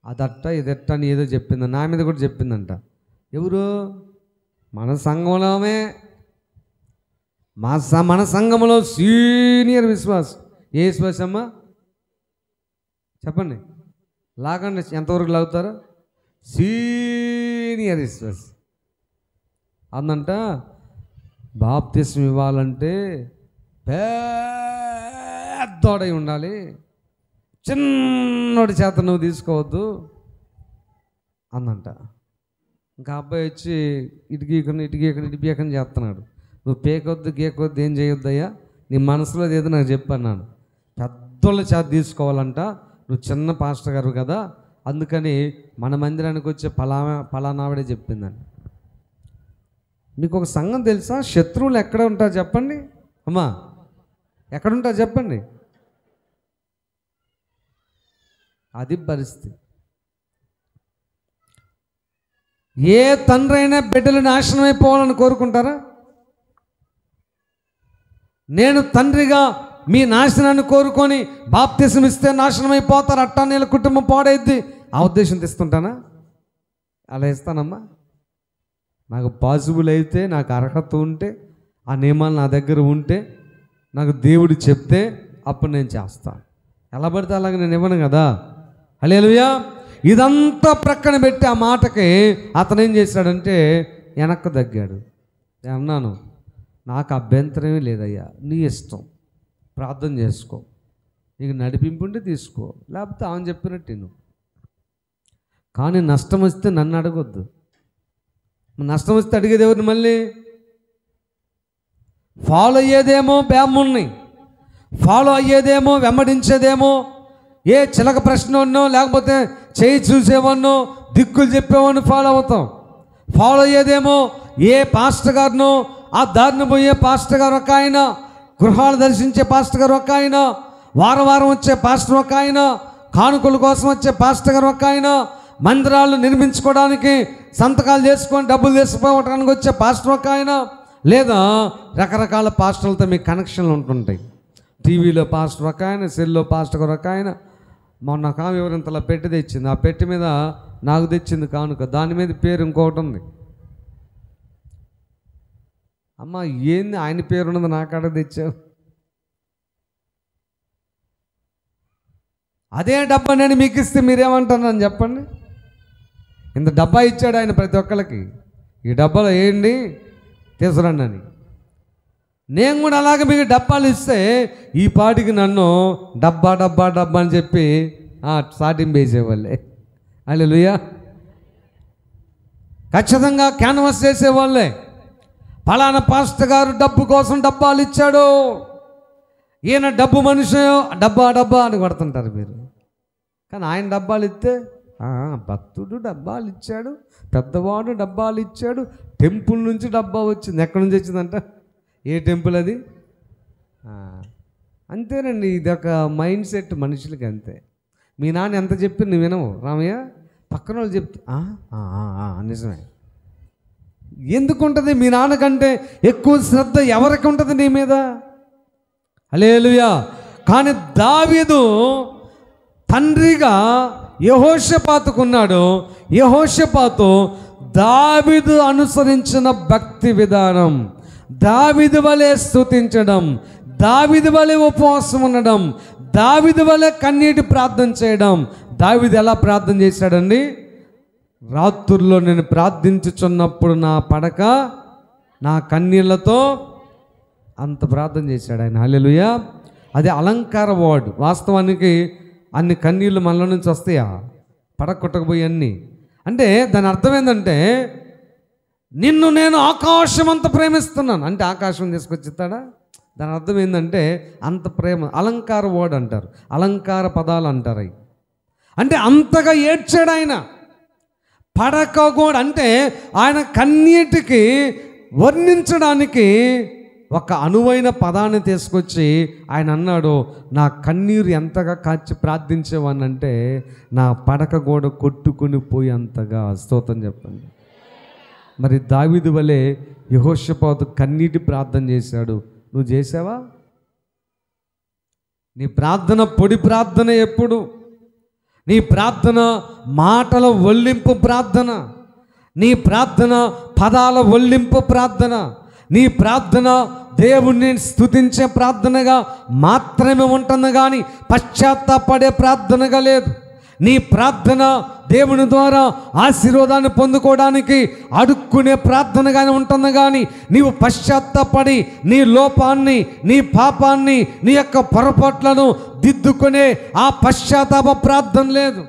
అదట్ట ఇదట్ట అని ఏదో చెప్పింది, నా మీద కూడా చెప్పిందంట. ఎవరు? మన సంఘంలోమే, మన సంఘంలో సీనియర్ విశ్వాసం. ఏ విశ్వాసం అమ్మా చెప్పండి, లాగండి, ఎంతవరకు లాగుతారు? సీనియర్ విశ్వాసం అందంట. బాప్తిసం ఇవ్వాలంటే పెద్దోడై ఉండాలి, చిన్నోడి చేత నువ్వు తీసుకోవద్దు అందంట. ఇంకా అబ్బాయి వచ్చి ఇటుగీకని చేస్తున్నాడు. నువ్వు పేకొద్దు గీకొద్దు ఏం చేయొద్దయ్యా, నీ మనసులో ఏదో నాకు చెప్పన్నాను. పెద్దోళ్ళ చేత తీసుకోవాలంట, నువ్వు చిన్న పాస్టర్ గారు కదా, అందుకని మన మందిరానికి వచ్చే ఫలానావిడే చెప్పిందని. మీకు ఒక సంఘం తెలుసా? శత్రువులు ఎక్కడ ఉంటారు చెప్పండి అమ్మా, ఎక్కడుంటారు చెప్పండి? అది పరిస్థితి. ఏ తండ్రి అయినా బిడ్డలు నాశనం అయిపోవాలని కోరుకుంటారా? నేను తండ్రిగా మీ నాశనాన్ని కోరుకొని బాప్తిసం ఇస్తే నాశనం అయిపోతారు, అట్టా నీళ్ళ కుటుంబం పాడైద్ది, ఆ ఉద్దేశంతో ఇస్తుంటానా? అలా ఇస్తానమ్మా? నాకు పాసిబుల్ అయితే, నాకు అర్హత ఉంటే, ఆ నియమాలు నా దగ్గర ఉంటే, నాకు దేవుడు చెప్తే అప్పుడు నేను చేస్తాను. ఎలా పడితే అలాగే నేను ఇవ్వను కదా. హల్లెలూయా. ఇదంతా ప్రక్కన పెట్టి ఆ మాటకి అతను ఏం చేశాడంటే వెనక్కి తగ్గాడు. నేను అన్నాను, నాకు అభ్యంతరమే లేదయ్యా, నీ ఇష్టం, ప్రార్థన చేసుకో, నీకు నడిపింపుంటే తీసుకో, లేకపోతే ఆమె చెప్పినట్టు నువ్వు. కానీ నష్టం వస్తే నన్ను అడగొద్దు. నష్టం వస్తే అడిగేది ఎవరిని? మళ్ళీ ఫాలో అయ్యేదేమో బ్యాముణ్ణి, ఫాలో అయ్యేదేమో వెంబడించేదేమో ఏ చిలక ప్రశ్నో లేకపోతే చేయి చూసేవాడినో దిక్కులు చెప్పేవాడిని ఫాలో అవుతాం. ఫాలో అయ్యేదేమో ఏ పాస్టర్ గారినో, ఆ దారిని పోయే పాస్టర్ గారు ఒక ఆయన, గృహాలు దర్శించే పాస్టర్ గారు ఒక ఆయన, వారం వారం వచ్చే పాస్టర్ ఒక ఆయన, కానుకల కోసం వచ్చే పాస్టర్ గారు ఒక ఆయన, మందిరాలు నిర్మించుకోవడానికి సంతకాలు చేసుకొని డబ్బులు తీసుకోవడానికి వచ్చే పాస్టర్ ఒక ఆయన, లేదా రకరకాల పాస్టర్లతో మీకు కనెక్షన్లు ఉంటుంటాయి. టీవీలో పాస్టర్ ఒక ఆయన, సెల్లో పాస్టర్ గారు ఒక ఆయన. మొన్న కామె ఎవరింతలా పెట్టి తెచ్చింది, ఆ పెట్టి మీద నాకు తెచ్చింది కానుక, దాని మీద పేరు ఇంకొకటి ఉంది. అమ్మ ఏంది ఆయన పేరు ఉన్నది నాకాడ తెచ్చావు? అదే డబ్బా నేను మీకు ఇస్తే మీరేమంటారని చెప్పండి. ఇంత డబ్బా ఇచ్చాడు ఆయన ప్రతి ఒక్కరికి, ఈ డబ్బాలో ఏంటి తీసుకురండి అని. నేను కూడా అలాగే మీకు డబ్బాలు ఇస్తే ఈ పాటికి నన్ను డబ్బా డబ్బా డబ్బా అని చెప్పి సాటింపు వేసేవాళ్ళే. హల్లెలూయా. ఖచ్చితంగా క్యాన్వాస్ చేసేవాళ్ళే. ఫలానా పాస్టర్ గారు డబ్బు కోసం డబ్బాలు ఇచ్చాడు, ఈయన డబ్బు మనిషి, డబ్బా డబ్బా అని కొడుతుంటారు మీరు. కానీ ఆయన డబ్బాలు ఇస్తే భక్తుడు డబ్బాలు ఇచ్చాడు, పెద్దవాడు డబ్బాలు ఇచ్చాడు, టెంపుల్ నుంచి డబ్బా వచ్చింది. ఎక్కడి నుంచి వచ్చిందంట? ఏ టెంపుల్ అది? అంతేనండి, ఇది ఒక మైండ్ సెట్ మనుషులకి అంతే. మీ నాన్న ఎంత చెప్పి నువ్వు వినవు రామయ్య, పక్కన వాళ్ళు చెప్తా నిజమే. ఎందుకుంటుంది? మీ నాన్నకంటే ఎక్కువ శ్రద్ధ ఎవరికి ఉంటుంది నీ మీద? హల్లెలూయా. కానీ దావీదు తండ్రిగా యెహోషాపాతుకున్నాడు. యెహోషాపాతు దావీదు అనుసరించిన భక్తి విధానం, దావీదు వలె స్తుతించడం, దావీదు వలె ఉపవాసం ఉండడం, దావీదు వలె కన్నీటి ప్రార్థన చేయడం. దావీదు ఎలా ప్రార్థన చేశాడండి? రాత్రుల్లో నేను ప్రార్థించుచున్నప్పుడు నా పడక నా కన్నీళ్లతో, అంత ప్రార్థన చేశాడు ఆయన. హల్లెలూయా. అది అలంకార వర్డ్. వాస్తవానికి అన్ని కన్నీళ్ళు మనలో నుంచి వస్తాయా? పడకొట్టకపోయి అన్నీ. అంటే దాని అర్థం ఏంటంటే, నిన్ను నేను ఆకాశం అంత ప్రేమిస్తున్నాను అంటే ఆకాశం తీసుకొచ్చిస్తాడా? దాని అర్థం ఏంటంటే అంత ప్రేమ. అలంకార వర్డ్ అంటారు, అలంకార పదాలు అంటారు అవి. అంటే అంతగా ఏడ్చాడు ఆయన. పడక కూడా అంటే ఆయన కన్నీటికి వర్ణించడానికి ఒక అనువైన పదాన్ని తీసుకొచ్చి ఆయన అన్నాడు, నా కన్నీరు ఎంతగా కాచి ప్రార్థించేవానంటే నా పడక గోడ కొట్టుకుని పోయి అంతగా. స్తోత్రం చెప్పండి. మరి దావీదు వలె యెహోషాపాతు కన్నీటి ప్రార్థన చేశాడు. నువ్వు చేసావా? నీ ప్రార్థన పొడి ప్రార్థన ఎప్పుడు? నీ ప్రార్థన మాటల ఒల్లింపు ప్రార్థన, నీ ప్రార్థన పదాల ఒల్లింపు ప్రార్థన, నీ ప్రార్థన దేవుణ్ణి స్తుతించే ప్రార్థనగా మాత్రమే ఉంటుంది, కానీ పశ్చాత్తాపడే ప్రార్థనగా లేదు. నీ ప్రార్థన దేవుని ద్వారా ఆశీర్వాదాన్ని పొందుకోవడానికి అడుక్కునే ప్రార్థనగానే ఉంటుంది, కానీ నీవు పశ్చాత్తాపడి నీ లోపాన్ని, నీ పాపాన్ని, నీ యొక్క పొరపాట్లను దిద్దుకునే ఆ పశ్చాత్తాప ప్రార్థన లేదు.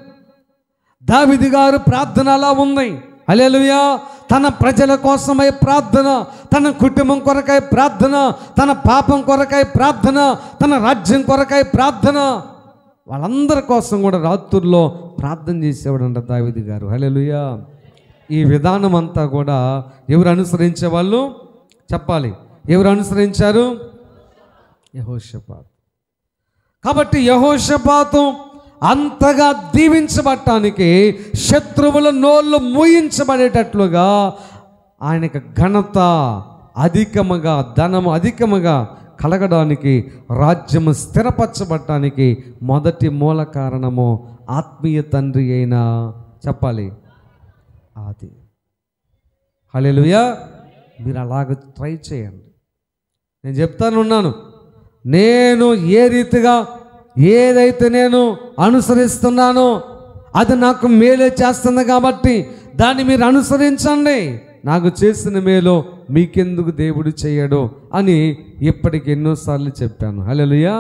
దావీదు గారు ప్రార్థన అలా ఉంది. హల్లెలూయా. తన ప్రజల కోసమై ప్రార్థన, తన కుటుంబం కొరకై ప్రార్థన, తన పాపం కొరకై ప్రార్థన, తన రాజ్యం కొరకై ప్రార్థన, వాళ్ళందరి కోసం కూడా రాత్రుల్లో ప్రార్థన చేసేవాడంట దావీదు గారు. హల్లెలూయా. ఈ విధానం అంతా కూడా ఎవరు అనుసరించే వాళ్ళు చెప్పాలి? ఎవరు అనుసరించారు? యెహోషాపాతు. కాబట్టి యెహోషాపాతు అంతగా దీవించబడటానికి, శత్రువుల నోళ్ళు మూయించబడేటట్లుగా ఆయనకు ఘనత అధికముగా, ధనము అధికముగా కలగడానికి, రాజ్యము స్థిరపరచబడటానికి మొదటి మూల కారణము ఆత్మీయ తండ్రి అయిన చెప్పాలి ఆది. హల్లెలూయా. మీరు అలాగ ట్రై చేయండి. నేను చెప్తానున్నాను, నేను ఏ రీతిగా ఏదైతే నేను అనుసరిస్తున్నానో అది నాకు మేలే చేస్తుంది కాబట్టి దాన్ని మీరు అనుసరించండి. నాకు చేసిన మేలు మీకెందుకు దేవుడు చేయడు అని ఇప్పటికి ఎన్నోసార్లు చెప్పాను. హల్లెలూయా.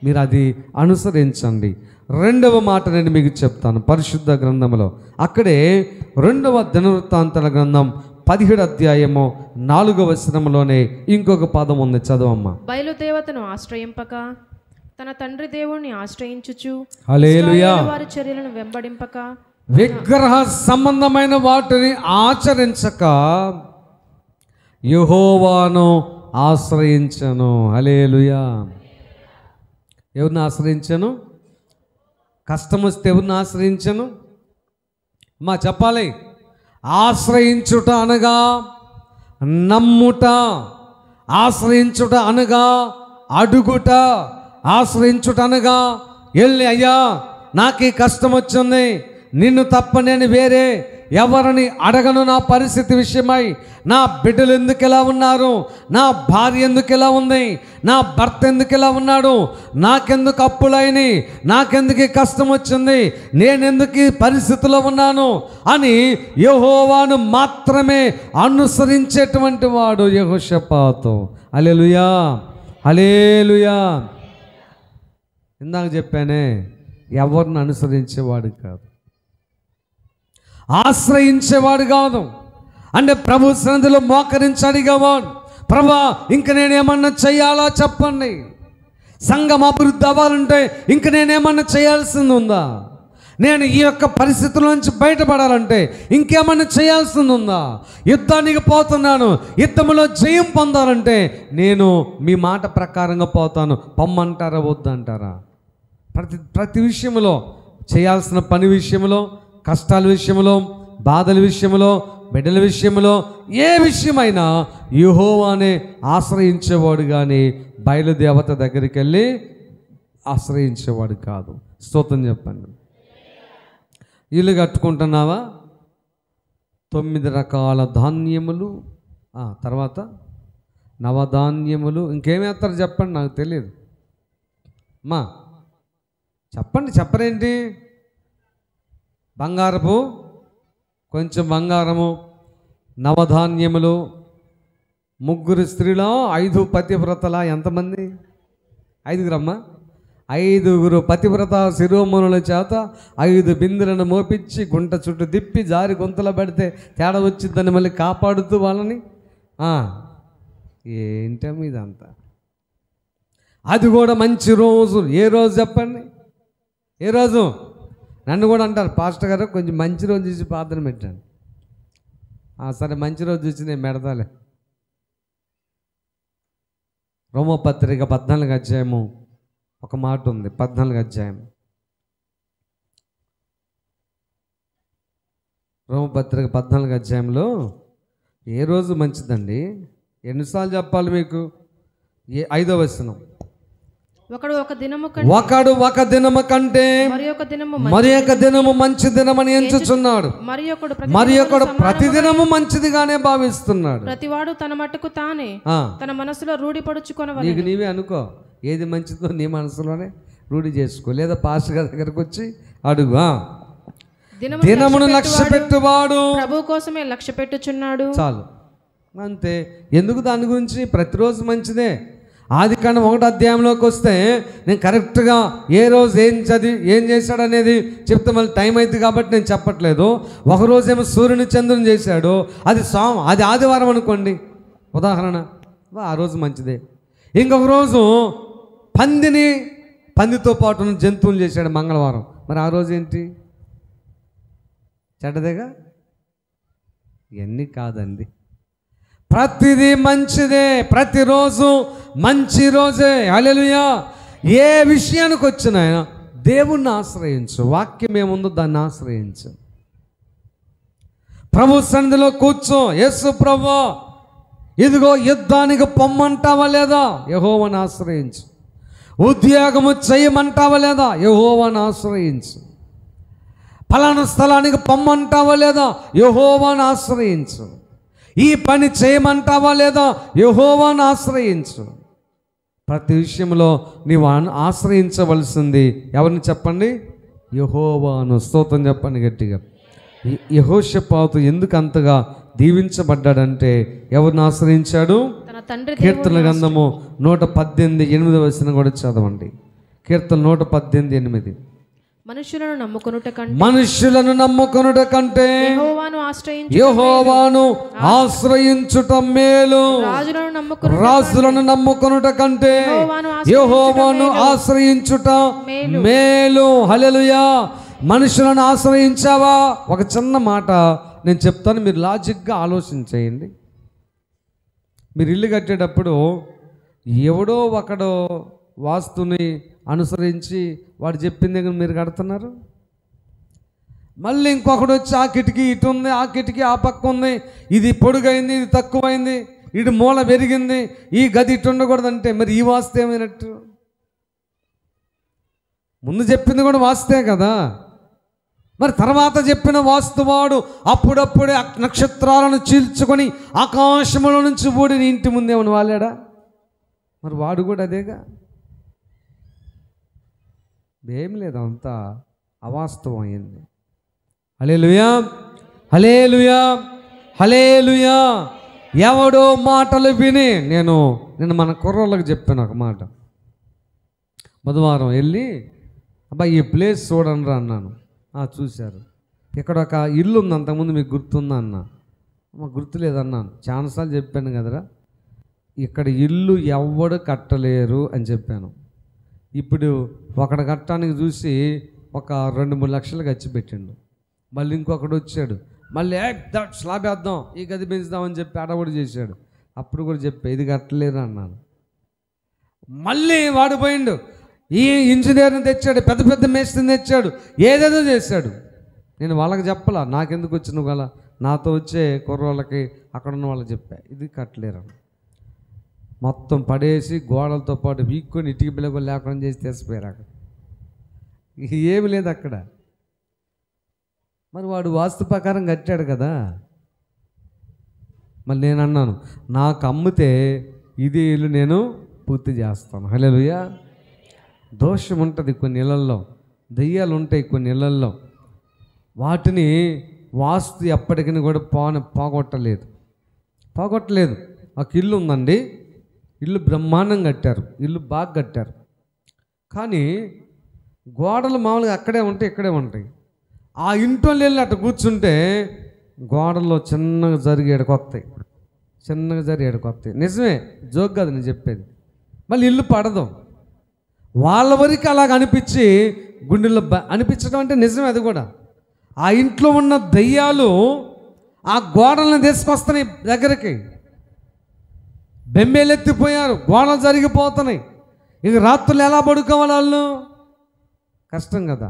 మీరు అది అనుసరించండి. రెండవ మాట నేను మీకు చెప్తాను. పరిశుద్ధ గ్రంథంలో అక్కడే 2వ దినవృత్తాంతాల గ్రంథం 17వ అధ్యాయము 4వ వచనంలోనే ఇంకొక పదం ఉంది, చదవమ్మా. బయలుదేవతను ఆశ్రయింపక తన తండ్రి దేవుణ్ణి ఆశ్రయించుచు హల్లెలూయా. ఇశ్రాయేలు వారి చర్యలను వెంబడింపక విగ్రహ సంబంధమైన వాటిని ఆచరించక యెహోవాను ఆశ్రయించను. హల్లెలూయా. ఎవరిని ఆశ్రయించను? కష్టం వస్తే ఎవరిని ఆశ్రయించను? మా చెప్పాలి. ఆశ్రయించుట అనగా నమ్ముట, ఆశ్రయించుట అనగా అడుగుట, ఆశ్రయించుట అనగా వెళ్ళి అయ్యా నాకు ఈ కష్టం వచ్చింది, నిన్ను తప్ప నేను వేరే ఎవరిని అడగను, నా పరిస్థితి విషయమై, నా బిడ్డలు ఎందుకు ఇలా ఉన్నారు, నా భార్య ఎందుకు ఇలా ఉంది, నా భర్త ఎందుకు ఇలా ఉన్నాడు, నాకెందుకు అప్పులైనవి, నాకెందుకు ఈ కష్టం వచ్చింది, నేనెందుకు ఈ పరిస్థితిలో ఉన్నాను అని యెహోవాను మాత్రమే అనుసరించేటువంటి వాడు యెహోషాపాతు. హల్లెలూయా, హల్లెలూయా. ఇందాక చెప్పానే, ఎవరిని అనుసరించేవాడు కాదు, ఆశ్రయించేవాడు కాదు. అంటే ప్రభు సన్నిధిలో మోకరించి అడిగేవాడు, ప్రభా ఇంక నేనేమన్నా చేయాలా చెప్పండి, సంఘం అభివృద్ధి అవ్వాలంటే ఇంక నేనేమన్నా చేయాల్సింది ఉందా, నేను ఈ యొక్క పరిస్థితుల నుంచి బయటపడాలంటే ఇంకేమన్నా చేయాల్సింది ఉందా, యుద్ధానికి పోతున్నాను, యుద్ధంలో జయం పొందాలంటే నేను మీ మాట ప్రకారంగా పోతాను, పొమ్మంటారా వద్దంటారా? ప్రతి విషయంలో, చేయాల్సిన పని విషయంలో, కష్టాల విషయంలో, బాధల విషయంలో, బిడ్డల విషయంలో, ఏ విషయమైనా యెహోవానే ఆశ్రయించేవాడు కానీ బయలుదేవత దగ్గరికి వెళ్ళి ఆశ్రయించేవాడు కాదు. స్తోత్రం చెప్పండి. ఇల్లు కట్టుకుంటున్నావా? 9 రకాల ధాన్యములు, తర్వాత నవధాన్యములు, ఇంకేమేస్తారు చెప్పండి, నాకు తెలియదు. మా చెప్పండి, చెప్పరేంటి? బంగారపు, కొంచెం బంగారము, నవధాన్యములు, 3 స్త్రీల 5 పతివ్రతల, ఎంతమంది? 5గురమ్మా. 5 పతివ్రత శిరోమణుల చేత 5 బిందెలను మోపించి గుంట చుట్టూ తిప్పి జారి గుంతలో పెడితే తేడా వచ్చిందని మళ్ళీ కాపాడుతూ వాళ్ళని. ఏంటమ్మా ఇదంతా? అది కూడా మంచి రోజు. ఏ రోజు చెప్పండి? ఏ రోజు? నన్ను కూడా అంటారు, పాస్టర్ గారు కొంచెం మంచి రోజు చూసి ప్రార్థన పెట్టాను. సరే, మంచి రోజు చూసి నేను పెడతాలే. రోమపత్రిక 14వ అధ్యాయము ఒక మాట ఉంది. 14వ అధ్యాయం, రోమపత్రిక 14వ అధ్యాయంలో ఏ రోజు మంచిదండి? ఎన్నిసార్లు చెప్పాలి మీకు? 5వ వచనం, ఒకడు ఒక దినము కంటే మరి ఒక దినము మంచి దినమని ఎంచుచున్నాడు, మరి ఒకడు ప్రతిదినము మంచిదిగానే భావిస్తున్నాడు. ప్రతివాడు తన మట్టుకు తానే తన మనసులో రూఢిపడుచుకొనవలెను. నీకు నీవే అనుకో, ఏది మంచిదో నీ మనసులోనే రూఢి చేసుకో, లేదా పాస్టర్ గారి దగ్గరకు వచ్చి అడుగు. దినమును లక్ష్య పెట్టువాడు ప్రభు కోసమే లక్ష్య పెట్టుచున్నాడు. చాలు, అంతే. ఎందుకు దాని గురించి? ప్రతిరోజు మంచిదే. ఆదికాండం 1వ అధ్యాయంలోకి వస్తే నేను కరెక్ట్గా ఏ రోజు ఏం చేశాడు అనేది చెప్తే మళ్ళీ టైం అవుతుంది కాబట్టి నేను చెప్పట్లేదు. ఒకరోజేమో సూర్యుని చంద్రుని చేశాడు, అది ఆదివారం అనుకోండి ఉదాహరణ, ఆ రోజు మంచిదే. ఇంకొక రోజు పందితో పాటు ఉన్న జంతువులు చేశాడు మంగళవారం, మరి ఆ రోజు ఏంటి? చెడ్డదేగా? ఇవన్నీ కాదండి, ప్రతిదీ మంచిదే, ప్రతిరోజు మంచి రోజే. హల్లెలూయా. ఏ విషయానికి వచ్చినా దేవుణ్ణి ఆశ్రయించు, వాక్యం ఏముందో దాన్ని ఆశ్రయించు. ప్రభు సన్నిధిలో కూర్చో, యేసు ప్రభు ఇదిగో యుద్ధానికి పొమ్మంటావా లేదా? యెహోవాను ఆశ్రయించు. ఉద్యోగము చేయమంటావా లేదా? యెహోవాను ఆశ్రయించు. ఫలానా స్థలానికి పొమ్మంటావా లేదా? యెహోవాను ఆశ్రయించు. ఈ పని చేయమంటావా లేదా? యెహోవాను ఆశ్రయించు. ప్రతి విషయంలో నీవు ఆశ్రయించవలసింది ఎవరిని చెప్పండి? యెహోవాను. స్తోత్రం చెప్పండి గట్టిగా. యెహోషాపాతు ఎందుకు అంతగా దీవించబడ్డాడంటే ఎవరిని ఆశ్రయించాడు? కీర్తనల గ్రంథము 118:8 కూడా చదవండి. కీర్తన 118:8. మనుషులను నమ్ముకొనుట కంటే యెహోవాను ఆశ్రయించుట మేలు. రాజులను నమ్ముకొనుట కంటే యెహోవాను ఆశ్రయించుట మేలు. హల్లెలూయా. మనుషులను ఆశ్రయించావా? ఒక చిన్న మాట నేను చెప్తాను, మీరు లాజిక్గా ఆలోచించేయండి. మీరు ఇల్లు కట్టేటప్పుడు ఎవడో ఒకడో వాస్తుని అనుసరించి వాడు చెప్పింది మీరు కడుతున్నారు. మళ్ళీ ఇంకొకడు వచ్చి ఆ కిటికీ ఇటు ఉంది, ఆ కిటికీ ఆ పక్క ఉంది, ఇది పొడుగైంది, ఇది తక్కువైంది, ఇటు మూల పెరిగింది, ఈ గది ఇటు ఉండకూడదంటే మరి ఈ వాస్తు ఏమైనట్టు? ముందు చెప్పింది కూడా వాస్తే కదా. మరి తర్వాత చెప్పిన వాస్తువాడు అప్పుడప్పుడే నక్షత్రాలను చీల్చుకొని ఆకాశంలో నుంచి ఊడిని ఇంటి ముందేమని వాలాడా? మరి వాడు కూడా అదేగా. ఏం లేదు, అంతా అవాస్తవం అయింది. హల్లెలూయా, హల్లెలూయా, హల్లెలూయా. ఎవడో మాటలు విని నేను మన కుర్రోళ్ళకి చెప్పాను ఒక మాట. బుధవారం వెళ్ళి అబ్బాయి ఈ ప్లేస్ చూడండి రా అన్నాను. చూశారు. ఇక్కడ ఒక ఇల్లు ఉంది, అంతకుముందు మీకు గుర్తుందా అన్న. మాకు గుర్తులేదన్నాను, చాలాసార్లు చెప్పాను కదరా. ఇక్కడ ఇల్లు ఎవడు కట్టలేరు అని చెప్పాను. ఇప్పుడు ఒకడు కట్టడానికి చూసి ఒక 2-3 లక్షలు ఖర్చు పెట్టిండు. మళ్ళీ ఇంకొకడు వచ్చాడు, మళ్ళీ స్లాబ్ వేద్దాం, ఈ గది పెంచుదామని చెప్పి అడవుడు చేశాడు. అప్పుడు కూడా చెప్పా ఇది కట్టలేరు అన్నాను. మళ్ళీ వాడు పోయిండు, ఈ ఇంజనీర్ని తెచ్చాడు, పెద్ద పెద్ద మేస్త్రిని తెచ్చాడు, ఏదేదో చేశాడు. నేను వాళ్ళకి చెప్పలా, నాకెందుకు వచ్చిన గల నాతో వచ్చే కుర్రోళ్ళకి అక్కడ ఉన్న వాళ్ళకి చెప్పా ఇది కట్టలేరు. మొత్తం పడేసి గోడలతో పాటు వీక్కొని ఇటుక బిల్లగా లేకుండా చేసి తీసిపోయారు. అక్కడ ఏమి లేదు అక్కడ. మరి వాడు వాస్తు ప్రకారం కట్టాడు కదా. మళ్ళీ నేను అన్నాను, నాకు అమ్మితే ఇది ఇల్లు నేను పూర్తి చేస్తాను. హల్లెలూయా. దోషం ఉంటుంది కొన్ని ఇళ్ళల్లో, దెయ్యాలు ఉంటాయి కొన్ని ఇళ్ళల్లో. వాటిని వాస్తు ఎప్పటికీ కూడా పోగొట్టలేదు. ఒక ఇల్లు ఉందండి, ఇల్లు బ్రహ్మాండం కట్టారు, ఇల్లు బాగా కట్టారు. కానీ గోడలు మామూలుగా అక్కడే ఉంటాయి, ఇక్కడే ఉంటాయి. ఆ ఇంట్లో వెళ్ళి అట్లా కూర్చుంటే గోడల్లో చిన్నగా జరిగి ఎడకొస్తాయి. నిజమే, జోక్ కాదు నేను చెప్పేది. మళ్ళీ ఇల్లు పడదు. వాళ్ళ వరకు అలాగ అనిపించి గుండెల్లో అనిపించడం అంటే నిజమే. అది కూడా ఆ ఇంట్లో ఉన్న దయ్యాలు ఆ గోడలను తీసుకొస్తున్నాయి దగ్గరికి. బెంబేలెత్తిపోయారు, గోడలు జరిగిపోతున్నాయి. ఇక రాత్రులు ఎలా పడుకోవాలి వాళ్ళు? కష్టం కదా.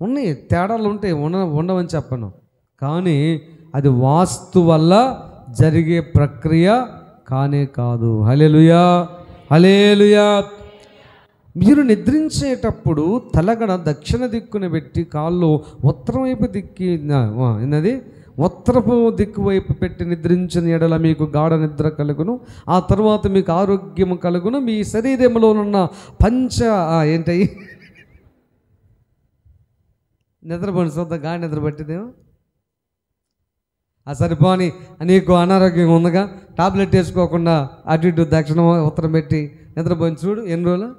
ఉన్నాయి తేడాలు ఉంటాయి, ఉండవని చెప్పను. కానీ అది వాస్తు వల్ల జరిగే ప్రక్రియ కానే కాదు. హల్లెలూయా, హల్లెలూయా. మీరు నిద్రించేటప్పుడు తలగడ దక్షిణ దిక్కున పెట్టి కాళ్ళు ఉత్తరం వైపు ఉత్తరపు దిక్కు వైపు పెట్టి నిద్రించిన ఎడల మీకు గాఢ నిద్ర కలుగును, ఆ తర్వాత మీకు ఆరోగ్యము కలుగును, మీ శరీరంలోనున్న ఏంటయి నిద్రపోని సొంత గాఢ నిద్ర పట్టిదేమో. సరిపోని నీకు అనారోగ్యం ఉందిగా, టాబ్లెట్ వేసుకోకుండా అటు ఇటు దక్షిణ ఉత్తరం పెట్టి నిద్రపోయింది చూడు ఎన్ని రోజులు.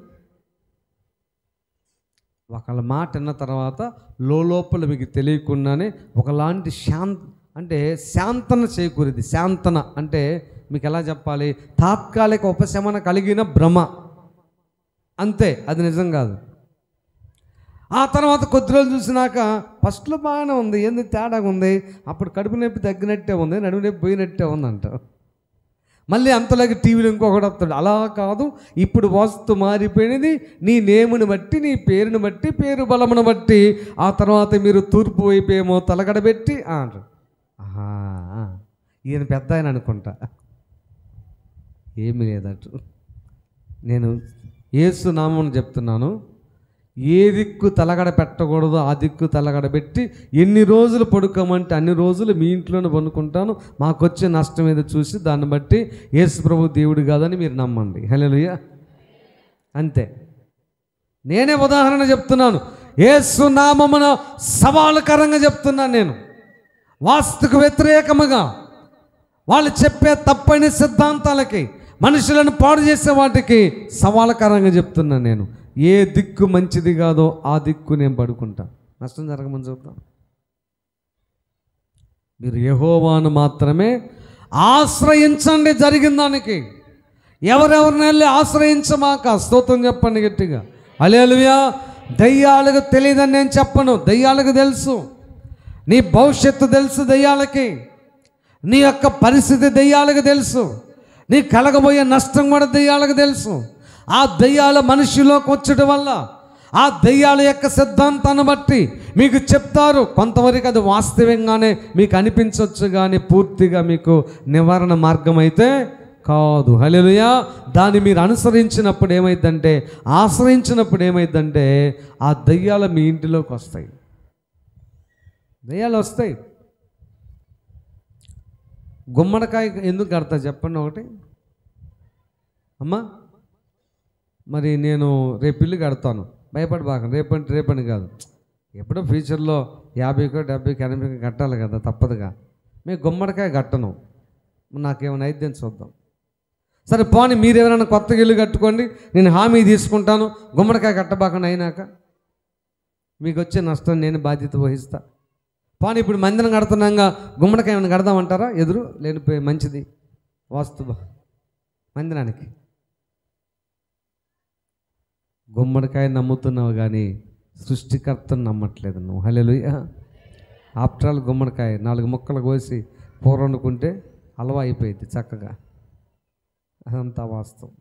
ఒకళ్ళ మాట విన్న తర్వాత లోపల మీకు తెలియకుండానే ఒకలాంటి శాంతన చేకూరింది. శాంతన అంటే మీకు ఎలా చెప్పాలి, తాత్కాలిక ఉపశమన కలిగిన భ్రమ అంతే, అది నిజం కాదు. ఆ తర్వాత కొద్ది రోజులు చూసినాక ఫస్ట్లో బాగానే ఉంది, ఏంది తేడాగా ఉంది, అప్పుడు కడుపు నొప్పి తగ్గినట్టే ఉంది, నడుము నొప్పి పోయినట్టే ఉందంట. మళ్ళీ అంతలాగే టీవీలో ఇంకొకటి వస్తాడు. అలా కాదు, ఇప్పుడు వాస్తు మారిపోయినది, నీ నేముని బట్టి, నీ పేరుని బట్టి, పేరు బలమును బట్టి. ఆ తర్వాత మీరు తూర్పు వైపు ఏమో తలగడబెట్టి అంటారు. ఈయన పెద్ద ఆయన అనుకుంటా. ఏమీ లేదటు. నేను యేసు నామమున చెప్తున్నాను, ఏ దిక్కు తలగడ పెట్టకూడదు ఆ దిక్కు తలగడ పెట్టి ఎన్ని రోజులు పడుకోమంటే అన్ని రోజులు మీ ఇంట్లోనే పడుకుంటాను. మాకు వచ్చే నష్టం ఏదో చూసి దాన్ని బట్టి యేసు ప్రభు దేవుడు కాదని మీరు నమ్మండి. హల్లెలూయా. అంతే. నేనే ఉదాహరణ చెప్తున్నాను, యేసు నామమున సవాలుకరంగా చెప్తున్నాను. నేను వాస్తుకు వ్యతిరేకముగా వాళ్ళు చెప్పే తప్పని సిద్ధాంతాలకి, మనుషులను పాడు చేసే వాటికి సవాలుకరంగా చెప్తున్నాను. నేను ఏ దిక్కు మంచిది కాదో ఆ దిక్కు నేను పడుకుంటా. నష్టం జరగమని చూద్దాం. మీరు యెహోవాను మాత్రమే ఆశ్రయించండి. జరిగిన దానికి ఎవరెవరిని వెళ్ళి ఆశ్రయించమాక. స్తోత్రం చెప్పండి గట్టిగా. హల్లెలూయా. దయ్యాలకు తెలియదని నేను చెప్పను, దయ్యాలకు తెలుసు. నీ భవిష్యత్తు తెలుసు దయ్యాలకి, నీ యొక్క పరిస్థితి దయ్యాలకు తెలుసు, నీ కలగబోయే నష్టం కూడా దయ్యాలకు తెలుసు. ఆ దయ్యాల మనిషిలోకి వచ్చడం వల్ల ఆ దయ్యాల యొక్క సిద్ధాంతాన్ని బట్టి మీకు చెప్తారు. కొంతవరకు అది వాస్తవంగానే మీకు అనిపించవచ్చు, కానీ పూర్తిగా మీకు నివారణ మార్గం అయితే కాదు. హల్లెలూయా. దాన్ని మీరు అనుసరించినప్పుడు ఏమైందంటే, ఆశ్రయించినప్పుడు ఏమైందంటే, ఆ దయ్యాలు మీ ఇంటిలోకి వస్తాయి. దయ్యాలు వస్తాయి. గుమ్మడికాయ ఎందుకు కడతా చెప్పండి ఒకటి అమ్మా. మరి నేను రేపు ఇల్లు కడతాను, భయపడబాక. రేపని కాదు, ఎప్పుడో ఫ్యూచర్లో 50కో 70కో 80కో కట్టాలి కదా, తప్పదుగా. మేము గుమ్మడికాయ కట్టను, నాకేమైనా అయిద్దని చూద్దాం. సరే పోనీ మీరు ఎవరైనా కొత్తగా ఇల్లు కట్టుకోండి, నేను హామీ తీసుకుంటాను, గుమ్మడికాయ కట్టబాకండి. అయినాక మీకు వచ్చే నష్టం నేను బాధ్యత వహిస్తా. పోనీ ఇప్పుడు మందిరం కడుతున్నాగా గుమ్మడికాయ ఏమైనా కడదామంటారా? ఎదురు లేనిపోయి మంచిది వాస్తు మందిరానికి. గుమ్మడికాయ నమ్ముతున్నావు కానీ సృష్టికర్తను నమ్మట్లేదు నువ్వు. హల్లెలూయా. ఆఫ్టర్ ఆల్ గుమ్మడికాయ 4 ముక్కలు కోసి కూర వండుకుంటే హల్వా అయిపోయింది చక్కగా. అదంతా వాస్తవం.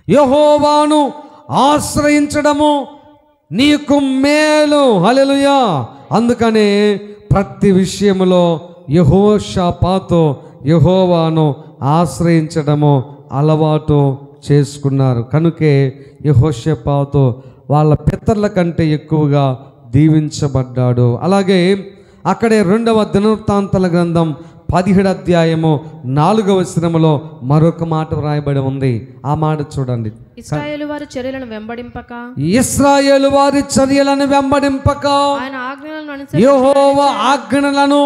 యెహోవాను ఆశ్రయించడము నీకు మేలు. హల్లెలూయా. అందుకనే ప్రతి విషయంలో యెహోషాపాతు యెహోవాను ఆశ్రయించడము అలవాటు చేసుకున్నారు. కనుకే యెహోషాపాతు వాళ్ళ పితరుల కంటే ఎక్కువగా దీవించబడ్డాడు. అలాగే అక్కడే 2వ దినవృత్తాంతాల గ్రంథం 17వ అధ్యాయము 4వ వచనములో మరొక మాట వ్రాయబడి ఉంది. ఆ మాట చూడండి. ఇశ్రాయేలు వారి చర్యలను వెంబడింపక, ఇశ్రాయేలు వారి చర్యలను వెంబడింపక, ఆయన ఆజ్ఞలను యెహోవా ఆజ్ఞలను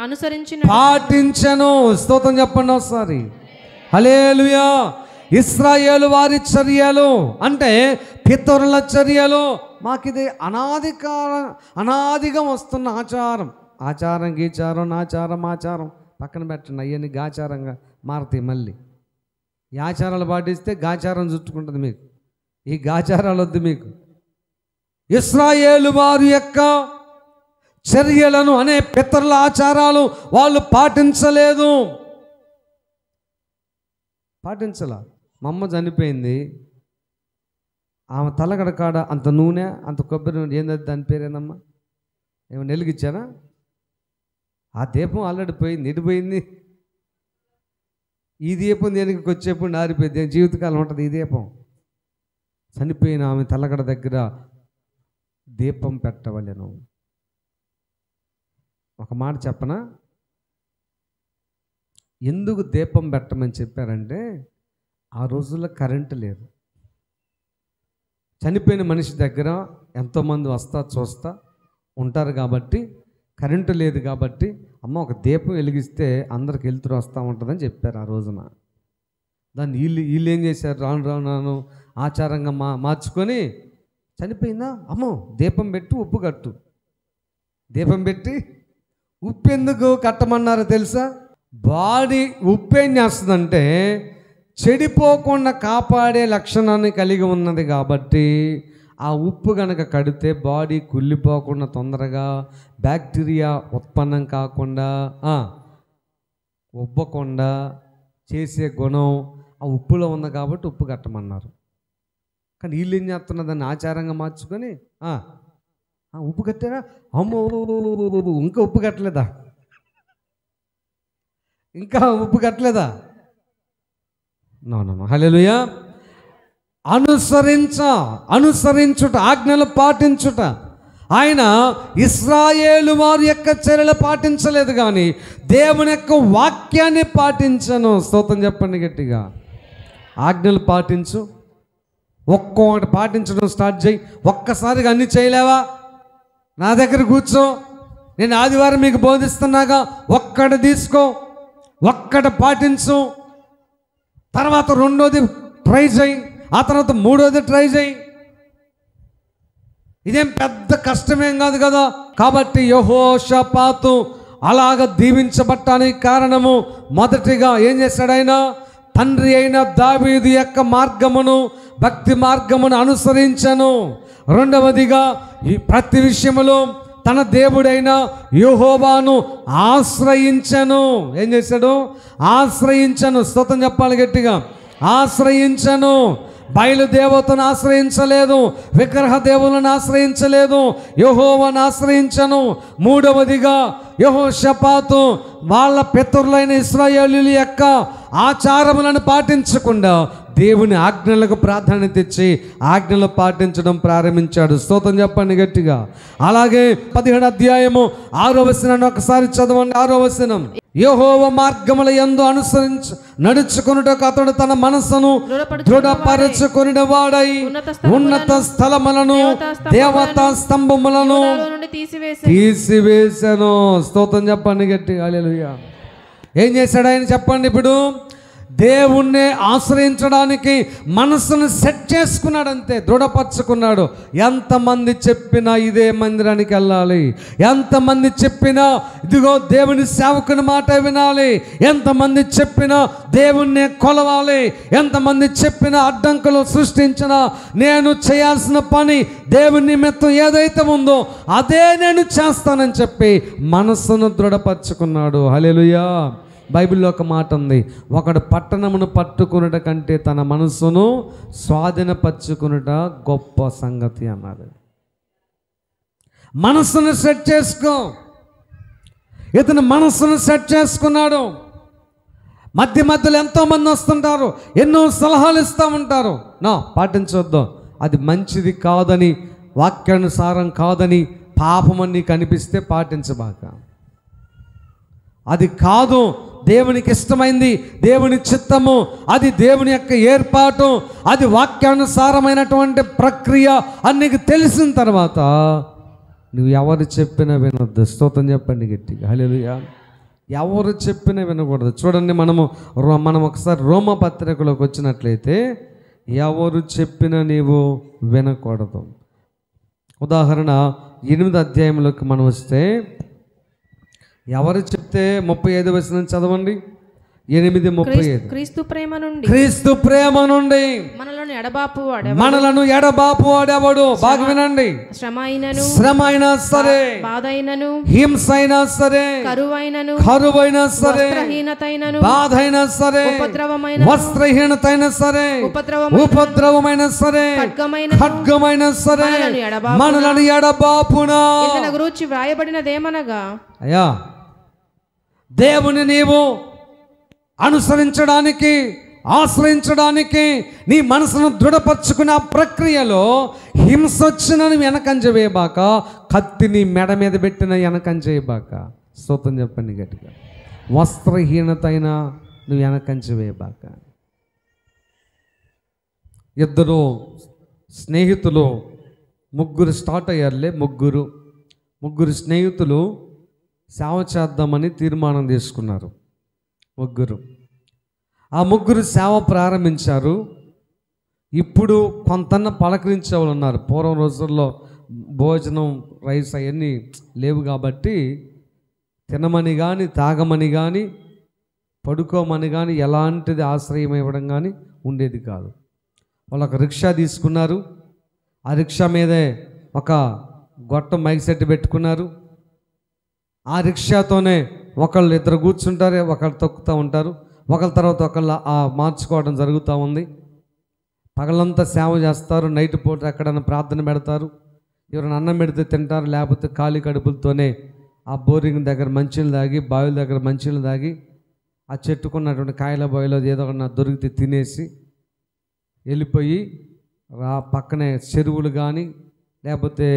అనుసరించి పాటించెను. స్తోత్రం చెప్పండి ఒకసారి. హల్లెలూయా. ఇశ్రాయేలు వారి చర్యలు అంటే పితరుల చర్యలు. మాకిది అనాదిగా వస్తున్న ఆచారం. ఆచారం గీచారం ఆచారం పక్కన పెట్టండి. అవన్నీ గాచారంగా మారుతాయి. మళ్ళీ ఈ ఆచారాలు పాటిస్తే గాచారం చుట్టుకుంటుంది మీకు. ఈ గాచారాలు వద్దు మీకు. ఇశ్రాయేలు వారి యొక్క చర్యలను అనే పితరుల ఆచారాలు వాళ్ళు పాటించలేదు. పాటించలా. మా అమ్మ చనిపోయింది, ఆమె తలగడ కాడ అంత నూనె అంత కొబ్బరి నూనె ఏంటది దాని పేరేనమ్మా, ఏమన్నా వెలిగించానా? ఆ దీపం ఆల్రెడీ పోయింది. ఎడిపోయింది ఈ దీపం? దేనికి వచ్చేప్పుడు ఆరిపోయింది. జీవితకాలం ఉంటుంది ఈ దీపం. చనిపోయిన ఆమె తలగడ దగ్గర దీపం పెట్టవలెను. ఒక మాట చెప్పనా? ఎందుకు దీపం పెట్టమని చెప్పారంటే, ఆ రోజుల్లో కరెంటు లేదు. చనిపోయిన మనిషి దగ్గర ఎంతోమంది వస్తా చూస్తా ఉంటారు కాబట్టి, కరెంటు లేదు కాబట్టి, అమ్మ ఒక దీపం వెలిగిస్తే అందరికి వెళ్తురు వస్తూ ఉంటుందని చెప్పారు ఆ రోజున. దాన్ని వీళ్ళు ఏం చేశారు, రాను ఆచారంగా మార్చుకొని, చనిపోయిందా అమ్మో దీపం పెట్టి ఉప్పు కట్టు. దీపం పెట్టి ఉప్పు ఎందుకు కట్టమన్నారో తెలుసా? బాడీ ఉప్పు ఏం చేస్తుందంటే చెడిపోకుండా కాపాడే లక్షణాన్ని కలిగి ఉన్నది కాబట్టి, ఆ ఉప్పు కనుక కడితే బాడీ కుళ్ళిపోకుండా తొందరగా బ్యాక్టీరియా ఉత్పన్నం కాకుండా ఉబ్బకుండా చేసే గుణం ఆ ఉప్పులో ఉంది కాబట్టి ఉప్పు కట్టమన్నారు. కానీ వీళ్ళు ఏం చేస్తున్నారు, దాన్ని ఆచారంగా మార్చుకొని ఉప్పు కట్టారా, అమ్మో ఇంకా ఉప్పు కట్టలేదా, ఇంకా ఉప్పు కట్టలేదా? నో. హల్లెలూయా. అనుసరించుట, ఆజ్ఞలు పాటించుట. ఆయన ఇశ్రాయేలు వారి యొక్క చర్యలు పాటించలేదు, కానీ దేవుని యొక్క వాక్యాన్ని పాటించను. స్తోత్రం చెప్పండి గట్టిగా. ఆజ్ఞలు పాటించు. ఒక్కొక్కటి పాటించడం స్టార్ట్ చేయి. ఒక్కసారిగా అన్ని చేయలేవా? నా దగ్గర కూర్చో, నేను ఆదివారం మీకు బోధిస్తున్నాగా, ఒక్కటి తీసుకో, ఒక్కటి పాటించు. తర్వాత రెండోది ట్రై చేయి, ఆ తర్వాత మూడోది ట్రై చేయి. ఇదేం పెద్ద కష్టమేం కాదు కదా. కాబట్టి యెహోషాపాతు అలాగ దీవించబట్టానికి కారణము, మొదటిగా ఏం చేశాడు ఆయన? తండ్రి అయిన దావీదు యొక్క మార్గమును, భక్తి మార్గమును అనుసరించను. రెండవదిగా ఈ ప్రతి విషయములో తన దేవుడైన యెహోవాను ఆశ్రయించను. ఏం చేశాడు? ఆశ్రయించను. స్తోత్రం చెప్పాలి గట్టిగా. ఆశ్రయించను. బయలుదేవతను ఆశ్రయించలేదు, విగ్రహ దేవులను ఆశ్రయించలేదు, యెహోవాను ఆశ్రయించను. మూడవదిగా యెహోషాపాతు వాళ్ళ పితరులైన ఇశ్రాయేలీయుల యొక్క ఆచారములను పాటించకుండా దేవుని ఆజ్ఞలకు ప్రాధాన్యత ఇచ్చి ఆజ్ఞలు పాటించడం ప్రారంభించాడు. స్తోత్రం చెప్పండి గట్టిగా. అలాగే 17వ అధ్యాయము 6వ వచనాన్ని ఒకసారి చదవండి. 6వ వచనం, యెహోవా మార్గముల యందు నడుచుకొనుటకు అతడు తన మనస్సును దృఢపరచుకొనిన వాడై ఉన్నత స్థలములను, దేవతా స్తంభములను తీసివేసెను. స్తోత్రం చెప్పండి గట్టిగా. హల్లెలూయా. ఏం చేశాడు ఆయన చెప్పండి? ఇప్పుడు దేవుణ్ణి ఆశ్రయించడానికి మనసును సెట్ చేసుకున్నాడు, అంతే, దృఢపరచుకున్నాడు. ఎంతమంది చెప్పినా ఇదే మందిరానికి వెళ్ళాలి, ఎంతమంది చెప్పినా ఇదిగో దేవుని సేవకుని మాట వినాలి, ఎంతమంది చెప్పినా దేవుణ్ణి కొలవాలి, ఎంతమంది చెప్పినా అడ్డంకులు సృష్టించినా నేను చేయాల్సిన పని దేవుని నిమిత్తం ఏదైతే ఉందో అదే నేను చేస్తానని చెప్పి మనస్సును దృఢపరచుకున్నాడు. హల్లెలూయా. బైబిల్లో ఒక మాట ఉంది, ఒకడు పట్టణమును పట్టుకునుట కంటే తన మనస్సును స్వాధీనపరచుకునుట గొప్ప సంగతి అన్నాడు. మనస్సును సెట్ చేసుకో. ఇతను మనస్సును సెట్ చేసుకున్నాడు. మధ్య మధ్యలో ఎంతోమంది వస్తుంటారు, ఎన్నో సలహాలు ఇస్తూ ఉంటారు. పాటించవద్దు, అది మంచిది కాదని, వాక్యానుసారం కాదని, పాపమని నీకు అనిపిస్తే పాటించబాక. అది కాదు, దేవునికి ఇష్టమైంది, దేవుని చిత్తము, అది దేవుని యొక్క ఏర్పాటు, అది వాక్యానుసారమైనటువంటి ప్రక్రియ అని నీకు తెలిసిన తర్వాత నువ్వు ఎవరు చెప్పినా వినొద్దు. స్తోత్రం చెప్పండి గట్టిగా. హల్లెలూయా. ఎవరు చెప్పినా వినకూడదు. చూడండి, మనం ఒకసారి రోమా పత్రికలోకి వచ్చినట్లయితే ఎవరు చెప్పినా నీవు వినకూడదు. ఉదాహరణ 8వ అధ్యాయంలోకి మనం వస్తే, ఎవరు చెప్తే 35వ వచనం చదవండి. 8:35. క్రీస్తు ప్రేమ నుండి మనలను ఎడబాపు వాడెవడు? బాగా వినండి. శ్రమ అయినా సరే, హింస అయినా సరే, కరువైనా సరే, బాధ అయినా సరే, వస్త్రహీనత అయినా సరే, ఉపద్రవమైనా సరే, ఖడ్గమైనా సరే, మనలను ఎడబాపునా. గురించి వ్రాయబడినదేమనగా, అయ్యా, దేవుని నీవు అనుసరించడానికి, ఆశ్రయించడానికి నీ మనసును దృఢపరచుకునే ఆ ప్రక్రియలో హింస వచ్చిన వెనకంజ వేయబాక, కత్తిని మెడ మీద పెట్టిన వెనకంజ వేయబాక. స్తోత్రం చెప్పండి గట్టిగా. వస్త్రహీనత అయినా నువ్వు వెనకంజ వేయబాక. ఇద్దరు స్నేహితులు, ముగ్గురు స్టార్ట్ అయ్యారులే, ముగ్గురు స్నేహితులు సేవ చేద్దామని తీర్మానం తీసుకున్నారు. ఆ ముగ్గురు సేవ ప్రారంభించారు. ఇప్పుడు కొంతన్న పలకరించే వాళ్ళు ఉన్నారు. పూర్వం రోజుల్లో భోజనం, రైస్ అవన్నీ లేవు కాబట్టి తినమని కానీ, తాగమని కానీ, పడుకోమని కానీ, ఎలాంటిది ఆశ్రయం ఇవ్వడం కానీ ఉండేది కాదు. వాళ్ళు ఒక రిక్షా తీసుకున్నారు. ఆ రిక్షా మీదే ఒక గొట్టం మైక్ సెట్ పెట్టుకున్నారు. ఆ రిక్షాతోనే ఒకళ్ళు ఇద్దరు కూర్చుంటారు, ఒకళ్ళు తొక్కుతూ ఉంటారు, ఒకళ్ళ తర్వాత ఒకళ్ళు మార్చుకోవడం జరుగుతూ ఉంది. పగలంతా సేవ చేస్తారు, నైట్ పూట ఎక్కడైనా ప్రార్థన పెడతారు, ఎవరైనా అన్నం పెడితే తింటారు, లేకపోతే ఖాళీ కడుపులతోనే ఆ బోరింగ్ దగ్గర మంచినీళ్ళు తాగి, బావిల దగ్గర మంచినీళ్ళు తాగి, ఆ చెట్టుకున్నటువంటి కాయల బావిలో ఏదో ఒకటి దొరికితే తినేసి వెళ్ళిపోయి పక్కనే చెరువులు కానీ, లేకపోతే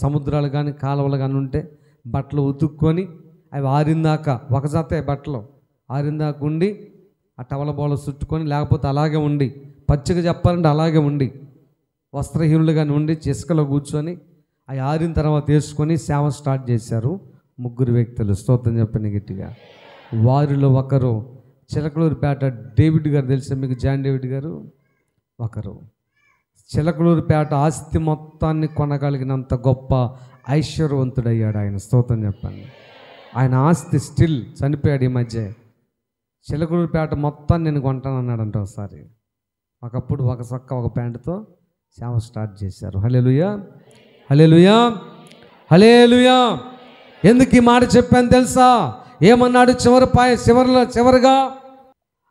సముద్రాలు కానీ, కాలువలు కానీ ఉంటే బట్టలు ఉతుక్కొని అవి ఆరిందాక, ఒక జాతే బట్టలు ఆరిందాక ఉండి ఆ టవల బోల చుట్టుకొని, లేకపోతే అలాగే ఉండి, పచ్చిగా చెప్పాలంటే అలాగే ఉండి, వస్త్రహీనులుగానే ఉండి ఇసుకలో కూర్చొని అవి ఆరిన తర్వాత వేసుకొని సేవ స్టార్ట్ చేశారు ముగ్గురు వ్యక్తులు. స్తోత్రం చెప్పండి గట్టిగా. వారిలో ఒకరు చిలకలూరిపేట డేవిడ్ గారు, తెలుసా మీకు? జాన్ డేవిడ్ గారు ఒకరు. చిలకలూరుపేట ఆస్తి మొత్తాన్ని కొనగలిగినంత గొప్ప ఐశ్వర్యవంతుడయ్యాడు ఆయన. స్తోత్రం చెప్పండి. ఆయన ఆస్తి స్టిల్ చనిపోయాడు ఈ మధ్య. చిలకలూరుపేట మొత్తాన్ని నేను కొంటానన్నాడంట ఒకసారి. ఒకప్పుడు ఒక సొక్క ఒక ప్యాంటుతో సేవ స్టార్ట్ చేశారు. హల్లెలూయా, హల్లెలూయా, హల్లెలూయా. ఎందుకు ఈ మాట చెప్పాను తెలుసా? ఏమన్నాడు చివరిగా?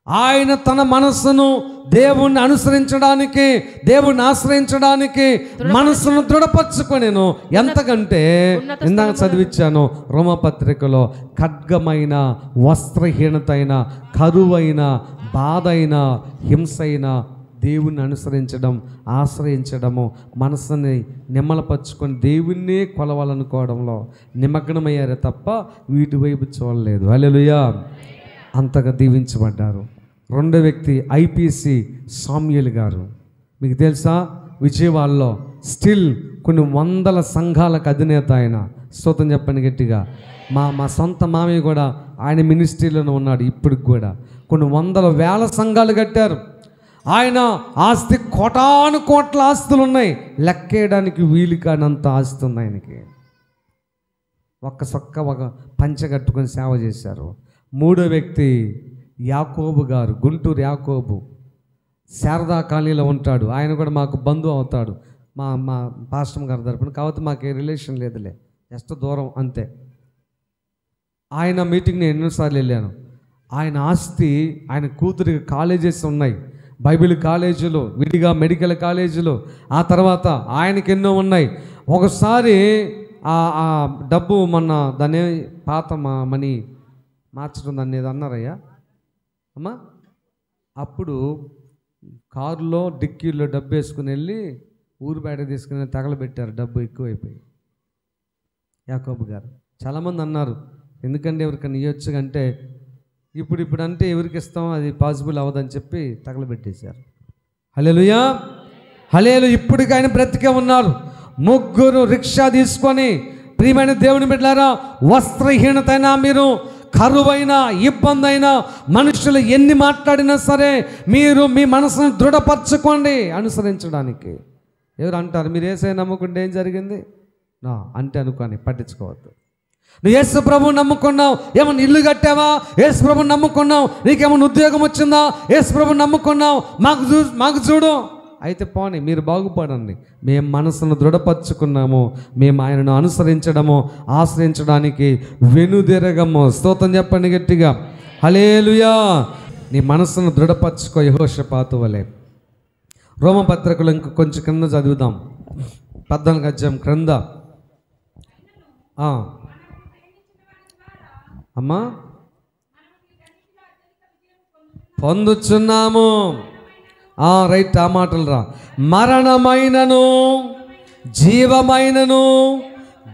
ఆయన తన మనస్సును దేవుణ్ణి అనుసరించడానికి, దేవుణ్ణి ఆశ్రయించడానికి మనస్సును దృఢపరచుకొనెను. ఎంతకంటే ఇందాక చదివించాను రోమపత్రికలో, ఖడ్గమైన, వస్త్రహీనతైన, కరువైన, బాధైన, హింసైన దేవుణ్ణి అనుసరించడం, ఆశ్రయించడము, మనసుని నిమ్మలపరుచుకొని దేవుణ్ణే కొలవాలనుకోవడంలో నిమగ్నమయ్యారే తప్ప వీటి వైపు చూడలేదు. హల్లెలూయా. అంతగా దీవించబడ్డారు. రెండో వ్యక్తి ఐపీసీ సామ్యూయల్ గారు. మీకు తెలుసా, విజయవాడలో స్టిల్ కొన్ని వందల సంఘాలకు అధినేత ఆయన. స్తోత్రం చెప్పండి గట్టిగా. మా సొంత మామయ్య కూడా ఆయన మినిస్ట్రీలోనే ఉన్నాడు. ఇప్పటికి కూడా కొన్ని వందల వేల సంఘాలు కట్టారు. ఆయన ఆస్తి కోటాను కోట్ల ఆస్తులు ఉన్నాయి. లెక్కేయడానికి వీలు కానంత ఆస్తి ఉంది ఆయనకి. ఒక పంచ కట్టుకొని సేవ చేశారు. మూడో వ్యక్తి యాకోబు గారు, గుంటూరు యాకోబు, శారదా కాలనీలో ఉంటాడు. ఆయన కూడా మాకు బంధువు అవుతాడు, మా పాస్టర్ గారి తరపున. కాబట్టి మాకు ఏ రిలేషన్ లేదులే, జస్ట్ దూరం అంతే. ఆయన మీటింగ్ నేను ఎన్నోసార్లు వెళ్ళాను. ఆయన ఆస్తి, ఆయన కూతురికి కాలేజెస్ ఉన్నాయి, బైబిల్ కాలేజీలు, విడిగా మెడికల్ కాలేజీలు. ఆ తర్వాత ఆయనకి ఎన్నో ఉన్నాయి. ఒకసారి ఆ డబ్బు మొన్న దాన్ని పాత మనీ మార్చడం దాన్ని ఏదో అన్నారయ్యా అమ్మా. అప్పుడు కారులో డిక్కీలో డబ్బు వేసుకుని వెళ్ళి ఊరు బయట తీసుకుని తగలబెట్టారు. డబ్బు ఎక్కువైపోయి. యాకోబు గారు చాలామంది అన్నారు, ఎందుకంటే ఎవరికైనా ఇవ్వచ్చు అంటే ఇప్పుడు అంటే ఎవరికి ఇస్తాం, అది పాసిబుల్ అవ్వదని చెప్పి తగలబెట్టేశారు. హల్లెలూయా, హల్లెలూయా. ఇప్పటికి ఆయన బ్రతికే ఉన్నారు. ముగ్గురు రిక్షా తీసుకొని, ప్రియమైన దేవుని బిడ్డలారా, వస్త్రహీనతైనా, మీరు కరువైన, ఇబ్బంది అయినా, మనుషులు ఎన్ని మాట్లాడినా సరే మీరు మీ మనసును దృఢపరచుకోండి అనుసరించడానికి. ఎవరు అంటారు, మీరు యేసయ్య నమ్ముకుంటే ఏం జరిగింది అంటే అనుకోని పట్టించుకోవద్దు. నువ్వు యేసు ప్రభువుని నమ్ముకున్నావు, ఏమన్నా ఇల్లు కట్టావా? యేసు ప్రభువుని నమ్ముకున్నావు, నీకేమన్నా ఉద్యోగం వచ్చిందా? యేసు ప్రభువుని నమ్ముకున్నావు, మాకు చూడు, అయితే పోనీ, మీరు బాగుపడండి. మేము మనసును దృఢపరచుకున్నాము, మేము ఆయనను అనుసరించడము, ఆశ్రయించడానికి వెనుదిరగము. స్తోత్రం చెప్పండి గట్టిగా. హల్లెలూయా. నీ మనసును దృఢపరచుకో యెహోషాపాతు వలె. రోమపత్రికలో ఇంక కొంచెం క్రింద చదువుదాం. 14వ అధ్యాయం క్రింద. అమ్మా, పొందుచున్నాము. రైట్, ఆ మాటలు రా. మరణమైనను, జీవమైనను,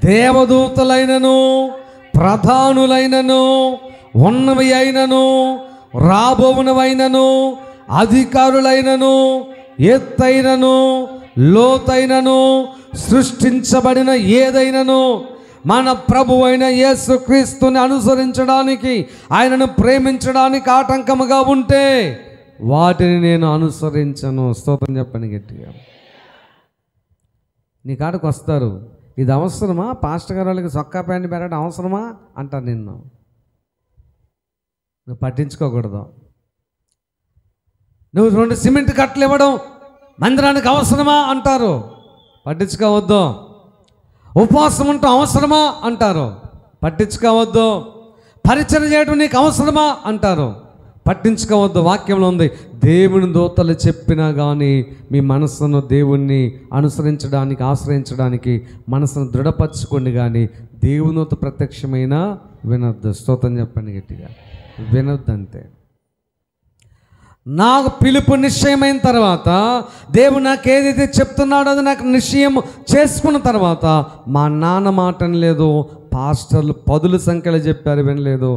దేవదూతలైనను, ప్రధానులైనను, ఉన్నవి అయినను, రాబోవునవైనను, అధికారులైనను, ఎత్తైనను, లోతైనను, సృష్టించబడిన ఏదైనను మన ప్రభువైన యేసుక్రీస్తుని అనుసరించడానికి, ఆయనను ప్రేమించడానికి ఆటంకముగా ఉంటే వాటిని నేను అనుసరించను. స్తోత్రం చెప్పండి గట్టిగా. నీ కాడికి వస్తారు, ఇది అవసరమా, పాస్టర్ గారు వాళ్ళకి సొక్కా ప్యాంట్ పెట్టడం అవసరమా అంటారు. నువ్వు పట్టించుకోకూడదు. నువ్వు 2 సిమెంట్ కట్టలు ఇవ్వడం మందిరానికి అవసరమా అంటారు, పట్టించుకోవద్దు. ఉపవాసం ఉండటం అవసరమా అంటారు, పట్టించుకోవద్దు. పరిచయం చేయడం నీకు అవసరమా అంటారు, పట్టించుకోవద్దు. వాక్యంలో ఉంది, దేవుని దూతలు చెప్పినా కానీ మీ మనస్సును దేవుణ్ణి అనుసరించడానికి, ఆశ్రయించడానికి మనసును దృఢపరచుకోండి, కానీ దేవుని దూత ప్రత్యక్షమైన వినొద్దు. స్తోత్రం చెప్పండి గట్టిగా. వినొద్దు అంతే. నాకు పిలుపు నిశ్చయమైన తర్వాత, దేవుడు నాకు ఏదైతే చెప్తున్నాడో అది నాకు నిశ్చయం చేసుకున్న తర్వాత, మా నాన్న మాట లేదు, పాస్టర్లు 10 సంఖ్యలో చెప్పారు వినలేదు,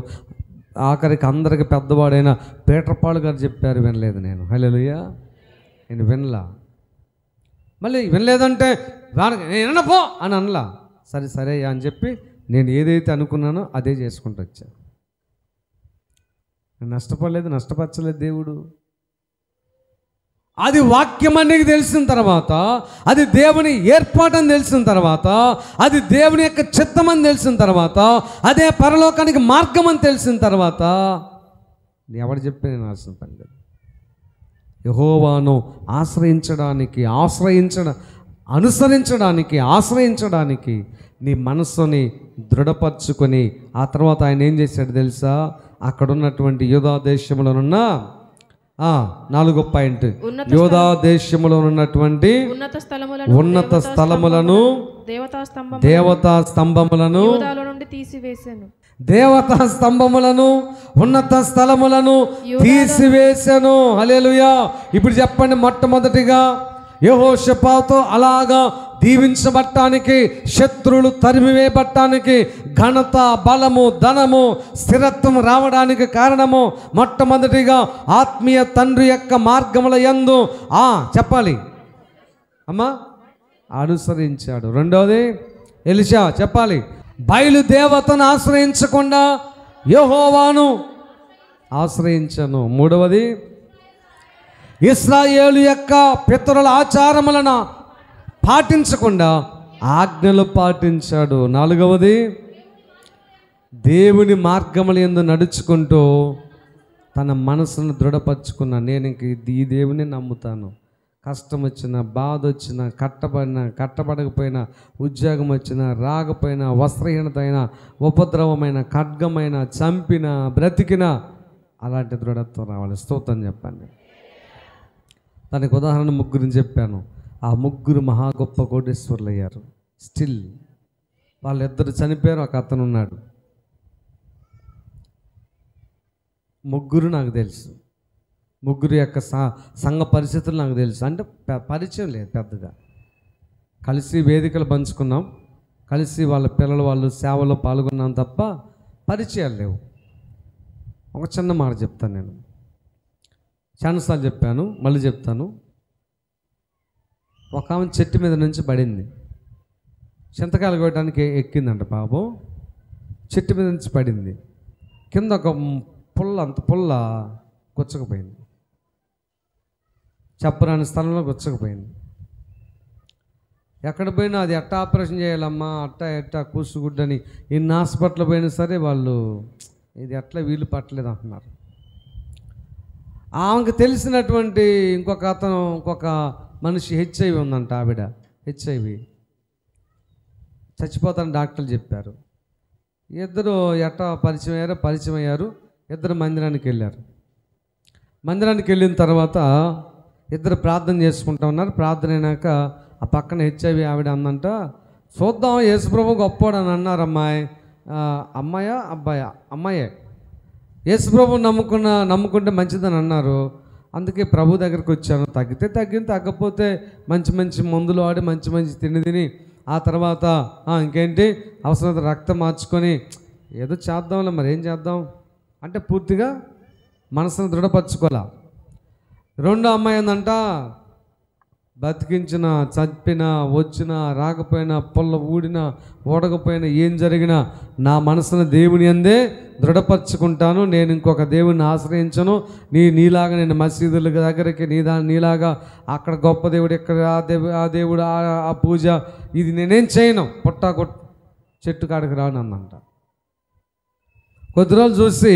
ఆఖరికి అందరికి పెద్దవాడైన పీటర్పాల్ గారు చెప్పారు వినలేదు నేను. హల్లెలూయా. నేను వినలా. మళ్ళీ వినలేదంటే నేను వినపో అని అనలా. సరే అని చెప్పి నేను ఏదైతే అనుకున్నానో అదే చేసుకుంటూ వచ్చాను. నష్టపడలేదు, నష్టపరచలేదు దేవుడు. అది వాక్యం అనేది తెలిసిన తర్వాత, అది దేవుని ఏర్పాటని తెలిసిన తర్వాత, అది దేవుని యొక్క చిత్తమని తెలిసిన తర్వాత, అదే పరలోకానికి మార్గం అని తెలిసిన తర్వాత, ఎవరు చెప్పి నేను ఆశించిన పని లేదు. యెహోవాను ఆశ్రయించడానికి నీ మనస్సుని దృఢపరచుకొని, ఆ తర్వాత ఆయన ఏం చేశాడు తెలుసా? అక్కడ ఉన్నటువంటి యూదా దేశంలోనున్న 4వ పాయింట్, యూదా దేశంలో ఉన్నటువంటి ఉన్నత స్థలములను దేవతా స్తంభములను ఉన్నత స్థలములను తీసివేసెను. హల్లెలూయా. ఇప్పుడు చెప్పండి, మొట్టమొదటిగా యెహోషాపాతు అలాగా దీవించబట్టానికి, శత్రువులు తరిమివేయబట్టానికి, ఘనత, బలము, ధనము, స్థిరత్వం రావడానికి కారణము మొట్టమొదటిగా ఆత్మీయ తండ్రి యొక్క మార్గముల యందు చెప్పాలి అమ్మా అనుసరించాడు. రెండవది ఎలీషా చెప్పాలి, బయలుదేవతను ఆశ్రయించకుండా యెహోవాను ఆశ్రయించను. మూడవది ఇశ్రాయేలు యొక్క పితరుల ఆచారములను పాటించకుండా ఆజ్ఞలు పాటించాడు. నాలుగవది దేవుని మార్గముల యందు నడుచుకుంటూ తన మనసును దృఢపరుచుకున్నా, నేను ఇంక ఈ దేవుని నమ్ముతాను. కష్టం వచ్చినా, బాధ వచ్చినా, కట్టబడకపోయినా, ఉద్యోగం వచ్చినా, రాకపోయినా, వస్త్రహీనత అయినా, ఉపద్రవమైన, ఖడ్గమైన, చంపిన, బ్రతికిన, అలాంటి దృఢత్వం రావాలి. స్తోత్రం చెప్పండి. దానికి ఉదాహరణ ముగ్గురిని చెప్పాను. ఆ ముగ్గురు మహా గొప్ప కోటేశ్వరులు అయ్యారు. స్టిల్ వాళ్ళిద్దరు చనిపోయారు, ఒక అతను ఉన్నాడు. ముగ్గురు నాకు తెలుసు, ముగ్గురు యొక్క సంఘ పరిస్థితులు నాకు తెలుసు. అంటే పరిచయం లేదు పెద్దగా. కలిసి వేదికలు పంచుకున్నాం, కలిసి వాళ్ళ పిల్లలు వాళ్ళు సేవలో పాల్గొన్నాం తప్ప పరిచయాలు లేవు. ఒక చిన్న మాట చెప్తాను, నేను చాలాసార్లు చెప్పాను, మళ్ళీ చెప్తాను. ఒక ఆమె చెట్టు మీద నుంచి పడింది, చింతకాయలు కొట్టడానికి ఎక్కిందంట పాపం. చెట్టు మీద నుంచి పడింది, కింద ఒక అంత పుల్ల గుచ్చకపోయింది, చెప్పరాని స్థలంలో గుచ్చకపోయింది. ఎక్కడ పోయినా అది ఎట్టా ఆపరేషన్ చేయాలమ్మా, ఎట్టా కూసుగుడ్డని ఇన్ని హాస్పిటల్ పోయినా సరే వాళ్ళు ఇది ఎట్లా వీలు పట్టలేదు అంటున్నారు. ఆమెకు తెలిసినటువంటి ఇంకొక మనిషి హెచ్ఐవి ఉందంట. ఆవిడ హెచ్ఐవి చచ్చిపోతానని డాక్టర్లు చెప్పారు. ఇద్దరు ఎట్టా పరిచయం అయ్యారు. ఇద్దరు మందిరానికి వెళ్ళారు. మందిరానికి వెళ్ళిన తర్వాత ఇద్దరు ప్రార్థన చేసుకుంటా ఉన్నారు. ప్రార్థన అయినాక ఆ పక్కన హెచ్ఐవి ఆవిడ అందంట, చూద్దాం యేసుప్రభు గొప్పోడు అని అన్నారు. అమ్మాయే యేసుప్రభు నమ్ముకుంటే మంచిదని అన్నారు. అందుకే ప్రభు దగ్గరికి వచ్చాను. తగ్గితే తగ్గింది, తగ్గకపోతే మంచి మందులు వాడి మంచి తిని ఆ తర్వాత ఇంకేంటి అవసరమైతే రక్తం మార్చుకొని ఏదో చేద్దాంలే, మరి ఏం చేద్దాం అంటే పూర్తిగా మనసును దృఢపరచుకోవాలా. రెండో అమ్మాయి ఏందంట, బతికించిన, చంపినా, వచ్చినా, రాకపోయినా, పొల్ల ఊడినా, ఓడకపోయినా, ఏం జరిగినా నా మనసును దేవుని అందే దృఢపరచుకుంటాను. నేను ఇంకొక దేవుడిని ఆశ్రయించను. నీలాగా నేను మసీదుల దగ్గరికి నీలాగా అక్కడ గొప్ప దేవుడు, ఇక్కడ ఆ దేవుడు, ఆ పూజ, ఇది నేనేం చేయను. చెట్టు కాడికి రాను అందంట. కొద్ది రోజులు చూసి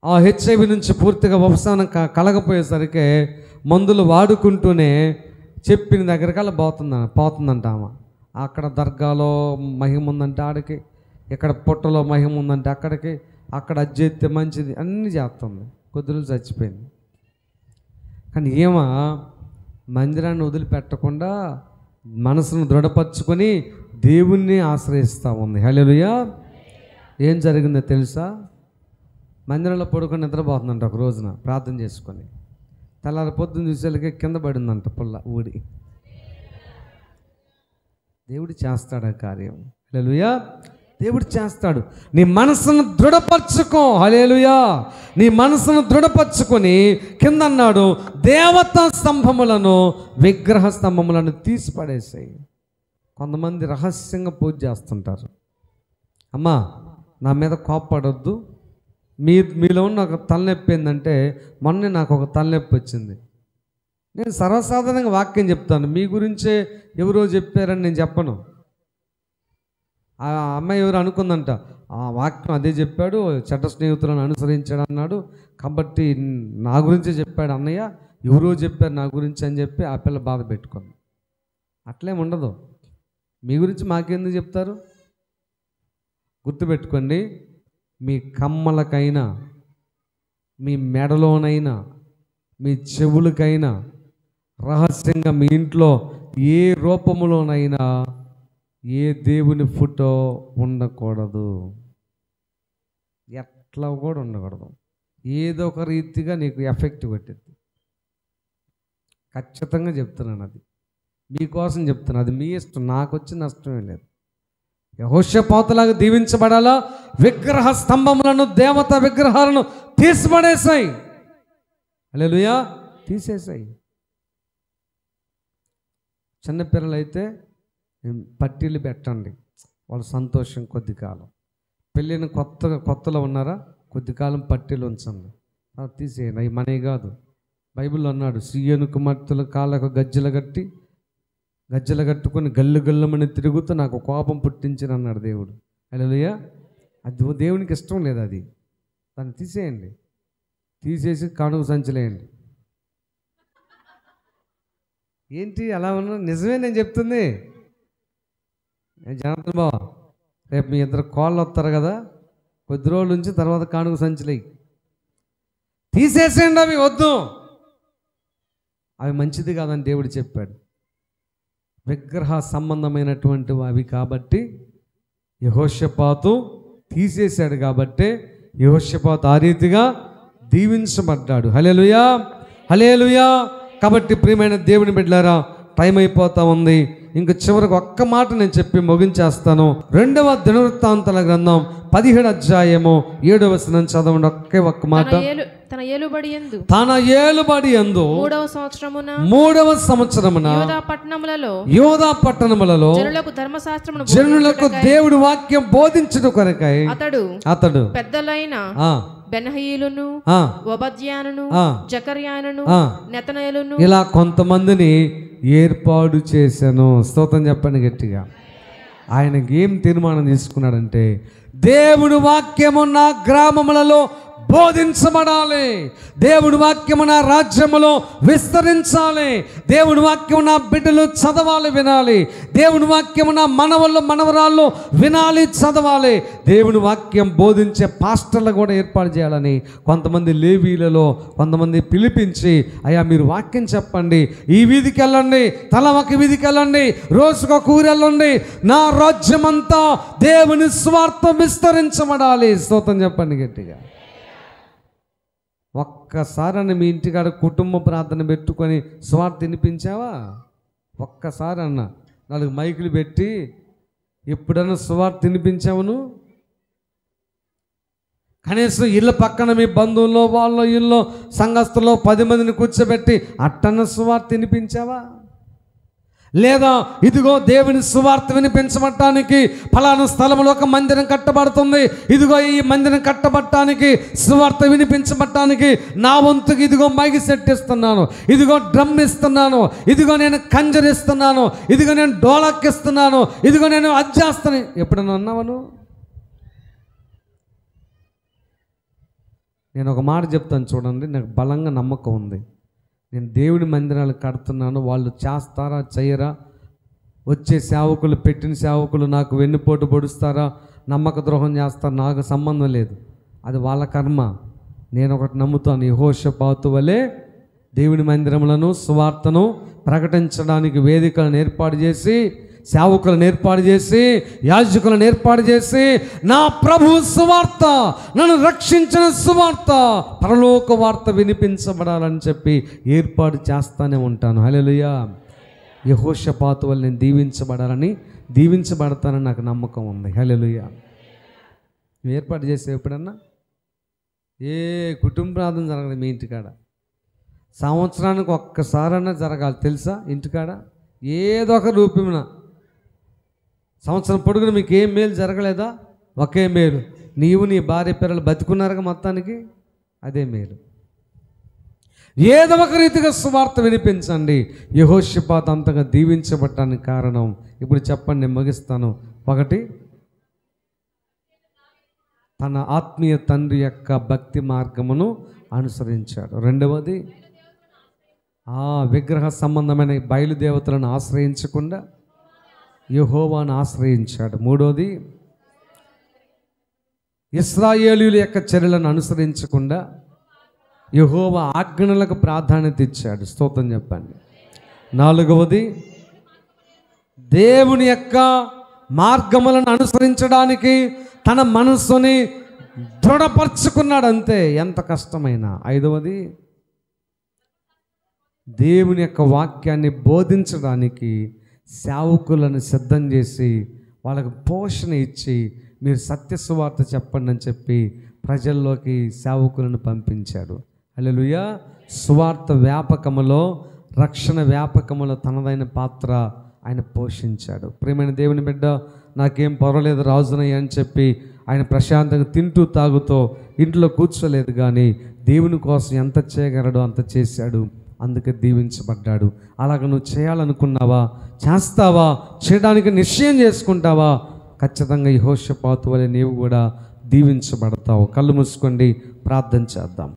ఆ హెచ్ఐవి నుంచి పూర్తిగా ఉపశమనం కలగపోయేసరికి మందులు వాడుకుంటూనే చెప్పిన దగ్గరకల్లా పోతుందంట ఆమె. అక్కడ దర్గాలో మహిమ ఉందంటే ఆడికి, ఇక్కడ పుట్టలో మహిమ ఉందంటే అక్కడికి, అక్కడ అజ్జెత్తే మంచిది అన్నీ చేస్తుంది. కొద్ది రోజులు చచ్చిపోయింది. కానీ మందిరాన్ని వదిలిపెట్టకుండా మనసును దృఢపరచుకొని దేవుణ్ణి ఆశ్రయిస్తూ ఉంది. హల్లెలూయా. ఏం జరిగిందో తెలుసా? మందిరంలో పడుకొని నిద్రపోతుందంట. ఒక రోజున ప్రార్థన చేసుకొని తెల్లారి పొద్దున్న చూసేళ్ళకి కింద పడిందంట పుల్ల ఊడి. దేవుడు చేస్తాడు ఆ కార్యం. హల్లెలూయా. దేవుడు చేస్తాడు. నీ మనసును దృఢపరచుకో. హల్లెలూయా. నీ మనసును దృఢపరచుకొని కింద అన్నాడు, దేవతా స్తంభములను, విగ్రహ స్తంభములను తీసి పడేసాయి. కొంతమంది రహస్యంగా పూజ చేస్తుంటారు. అమ్మా నా మీద కోప్పడొద్దు, మీలో ఉన్న ఒక తలనొప్పి ఏంటంటే, మొన్నే నాకు ఒక తలనొప్పి వచ్చింది. నేను సర్వసాధారణంగా వాక్యం చెప్తాను, మీ గురించే ఎవరో చెప్పారని నేను చెప్పను. ఆ అమ్మాయి ఎవరు అనుకుందంట, ఆ వాక్యం అదే చెప్పాడు, చెడ్డ స్నేహితులను అనుసరించాడు అన్నాడు, కాబట్టి నా గురించే చెప్పాడు అన్నయ్య, ఎవరో చెప్పారు నా గురించి అని చెప్పి ఆ పిల్ల బాధ పెట్టుకుంది. అట్లేం ఉండదు. మీ గురించి మాకెందుకు చెప్తారు? గుర్తుపెట్టుకోండి, మీ కమ్మలకైనా, మీ మెడలోనైనా, మీ చెవులకైనా, రహస్యంగా మీ ఇంట్లో ఏ రూపంలోనైనా ఏ దేవుని ఫోటో ఉండకూడదు. ఎట్లా కూడా ఉండకూడదు. ఏదో ఒక రీతిగా నీకు ఎఫెక్ట్ పెట్టింది. ఖచ్చితంగా చెప్తున్నాను, అది మీకోసం చెప్తున్నాను, అది మీ ఇష్టం, నాకు వచ్చిన నష్టమే లేదు. యెహోషాపాతులాగా దీవించబడాలా? విగ్రహ స్తంభములను, దేవత విగ్రహాలను తీసిపడేసాయి. హల్లెలూయా, తీసేసాయి. చిన్నపిల్లలైతే పట్టీలు పెట్టండి, వాళ్ళ సంతోషం కొద్ది కాలం. పెళ్ళిన కొత్తలో ఉన్నారా, కొద్ది కాలం పట్టీలు ఉంచండి, తీసేయండి, అవి మనవి కాదు. బైబిల్లో అన్నాడు, సీయోను కుమార్తెల కాళ్ళకు గజ్జెలు కట్టుకొని గల్లు గల్లుమని తిరుగుతూ నాకు కోపం పుట్టించిన అన్నాడు దేవుడు. హల్లెలూయా. అది దేవునికి ఇష్టం లేదు, అది దాన్ని తీసేయండి, తీసేసి కానుక సంచలేయండి. ఏంటి అలా ఉన్నా? నిజమే నేను చెప్తుంది. జనార్దన్ బావ, రేపు మీ ఇద్దరు కాళ్ళు వస్తారు కదా, కొద్ది రోజుల నుంచి తర్వాత కానుక సంచలేయి, తీసేసేయండి, అవి వద్దు, అవి మంచిది కాదని దేవుడు చెప్పాడు. విగ్రహ సంబంధమైనటువంటి అవి కాబట్టి యెహోషాపాతు తీసేశాడు, కాబట్టి యెహోషాపాతు ఆ రీతిగా దీవించబడ్డాడు. హల్లెలూయా, హల్లెలూయా. కాబట్టి ప్రియమైన దేవుని బిడ్డలారా, టైం అయిపోతా ఉంది. ఇంక చివరికి ఒక్క మాట నేను చెప్పి ముగించేస్తాను. 2వ దినవృత్తాంతాల గ్రంథం 17వ అధ్యాయము 7వ వచనం చదవండి. ఒక్క మాట. తన ఏలుబడి యందు 3వ సంవత్సరమున యూదా పట్టణములలో జనులకు దేవుడి వాక్యం బోధించుట కొరకై అతడు పెద్దలైన బెనహీలును, ఓబద్యానును, జకర్యానును, నెతనేలును ఇలా కొంతమందిని ఏర్పాటు చేశాను. స్తోత్రం చెప్పండి గట్టిగా. ఆయనకి ఏం తీర్మానం తీసుకున్నాడంటే, దేవుడి వాక్యము నా గ్రామములలో బోధించబడాలి, దేవుడి వాక్యము నా రాజ్యములో విస్తరించాలి, దేవుడి వాక్యము నా బిడ్డలు చదవాలి, వినాలి, దేవుడి వాక్యము నా మనవళ్ళు మనవరాళ్ళు వినాలి, చదవాలి, దేవుడి వాక్యం బోధించే పాస్టర్లు కూడా ఏర్పాటు చేయాలని కొంతమంది లేవీలలో కొంతమంది పిలిపించి, అయ్యా మీరు వాక్యం చెప్పండి, ఈ వీధికి వెళ్ళండి, తల ఒక వీధికి వెళ్ళండి, రోజుకొక ఊరు వెళ్ళండి, నా రాజ్యమంతా దేవుని స్వార్థం విస్తరించబడాలి. స్తోత్రం చెప్పండి గట్టిగా. ఒక్కసారని మీ ఇంటికాడ కుటుంబ ప్రార్థన పెట్టుకొని స్వార్థ వినిపించావా? ఒక్కసారి అన్న 4 మైకులు పెట్టి ఎప్పుడన్నా స్వార్థ వినిపించావును? కనీసం ఇళ్ళ పక్కన మీ బంధువుల్లో వాళ్ళ ఇల్లో సంఘస్థుల్లో 10 మందిని కూర్చోబెట్టి అట్టన్న స్వార్థ వినిపించావా? లేదా ఇదిగో దేవుని సువార్త వినిపించబడటానికి ఫలానా స్థలంలో ఒక మందిరం కట్టబడుతుంది, ఇదిగో ఈ మందిరం కట్టబడటానికి సువార్త వినిపించబడటానికి నా వంతుకి ఇదిగో మైకి సెట్ ఇస్తున్నాను, ఇదిగో డ్రమ్ ఇస్తున్నాను, ఇదిగో నేను కంజర్ ఇస్తున్నాను, ఇదిగో నేను డోలక్ ఇస్తున్నాను, ఇదిగో నేను అజ్జేస్తాను, ఎప్పుడన్నా అన్నావను? నేను ఒక మాట చెప్తాను చూడండి, నాకు బలంగా నమ్మకం ఉంది. నేను దేవుడి మందిరాలు కడుతున్నాను, వాళ్ళు చేస్తారా చేయరా, వచ్చే సేవకులు పెట్టిన సేవకులు నాకు వెన్నుపోటు పొడుస్తారా, నమ్మక ద్రోహం చేస్తారా, నాకు సంబంధం లేదు, అది వాళ్ళ కర్మ. నేను ఒకటి నమ్ముతాను, యెహోషాపాతు వలె దేవుని మందిరములను సువార్తను ప్రకటించడానికి వేదికలను ఏర్పాటు చేసి, సేవకులను ఏర్పాటు చేసి, యాజకులను ఏర్పాటు చేసి, నా ప్రభు సువార్త, నన్ను రక్షించిన సువార్త, పరలోక వార్త వినిపించబడాలని చెప్పి ఏర్పాటు చేస్తానే ఉంటాను. హల్లెలూయా. యెహోషాపాతు వల్ల నేను దీవించబడతానని నాకు నమ్మకం ఉంది. హల్లెలూయా. నువ్వు ఏర్పాటు చేసే ఎప్పుడన్నా ఏ కుటుంబ ప్రార్థన జరగదు మీ ఇంటికాడ, సంవత్సరానికి ఒక్కసారన్నా జరగాలి తెలుసా? ఇంటికాడ ఏదో ఒక రూపమున సంవత్సరం పొడుగున మీకు ఏం మేలు జరగలేదా? ఒకే మేలు, నీవు నీ భార్య పిల్లలు బతుకున్నారుగా మొత్తానికి, అదే మేలు. ఏదో ఒక రీతిగా సువార్త వినిపించండి. యెహోషాపాతు అంతగా దీవించబడటానికి కారణం ఇప్పుడు చెప్పండి, నేను ముగిస్తాను. ఒకటి, తన ఆత్మీయ తండ్రి యొక్క భక్తి మార్గమును అనుసరించాడు. రెండవది, విగ్రహ సంబంధమైన బయలుదేవతలను ఆశ్రయించకుండా యెహోవాను ఆశ్రయించాడు. మూడోది, ఇశ్రాయేలీయుల యొక్క చర్యలను అనుసరించకుండా యెహోవా ఆజ్ఞలకు ప్రాధాన్యత ఇచ్చాడు. స్తోత్రం చెప్పండి. నాలుగవది, దేవుని యొక్క మార్గములను అనుసరించడానికి తన మనస్సుని దృఢపరుచుకున్నాడు. అంతే, ఎంత కష్టమైనా. ఐదవది, దేవుని యొక్క వాక్యాన్ని బోధించడానికి సేవకులను సిద్ధం చేసి వాళ్ళకు పోషణ ఇచ్చి మీరు సత్య సువార్త చెప్పండి అని చెప్పి ప్రజల్లోకి సేవకులను పంపించాడు. హల్లెలూయా. సువార్త వ్యాపకములో, రక్షణ వ్యాపకములో తనదైన పాత్ర ఆయన పోషించాడు. ప్రియమైన దేవుని బిడ్డ, నాకేం పర్వాలేదు రాజునయ్య అని చెప్పి ఆయన ప్రశాంతంగా తింటూ తాగుతూ ఇంట్లో కూర్చోలేదు, కానీ దేవుని కోసం ఎంత చేయగలడో అంత చేశాడు. అందుకే దీవించబడ్డాడు. అలాగ నువ్వు చేయాలనుకున్నావా, చేస్తావా, చేయడానికి నిశ్చయం చేసుకుంటావా, ఖచ్చితంగా యెహోషాపాతు వలె నీవు కూడా దీవించబడతావు. కళ్ళు మూసుకోండి, ప్రార్థన చేద్దాం.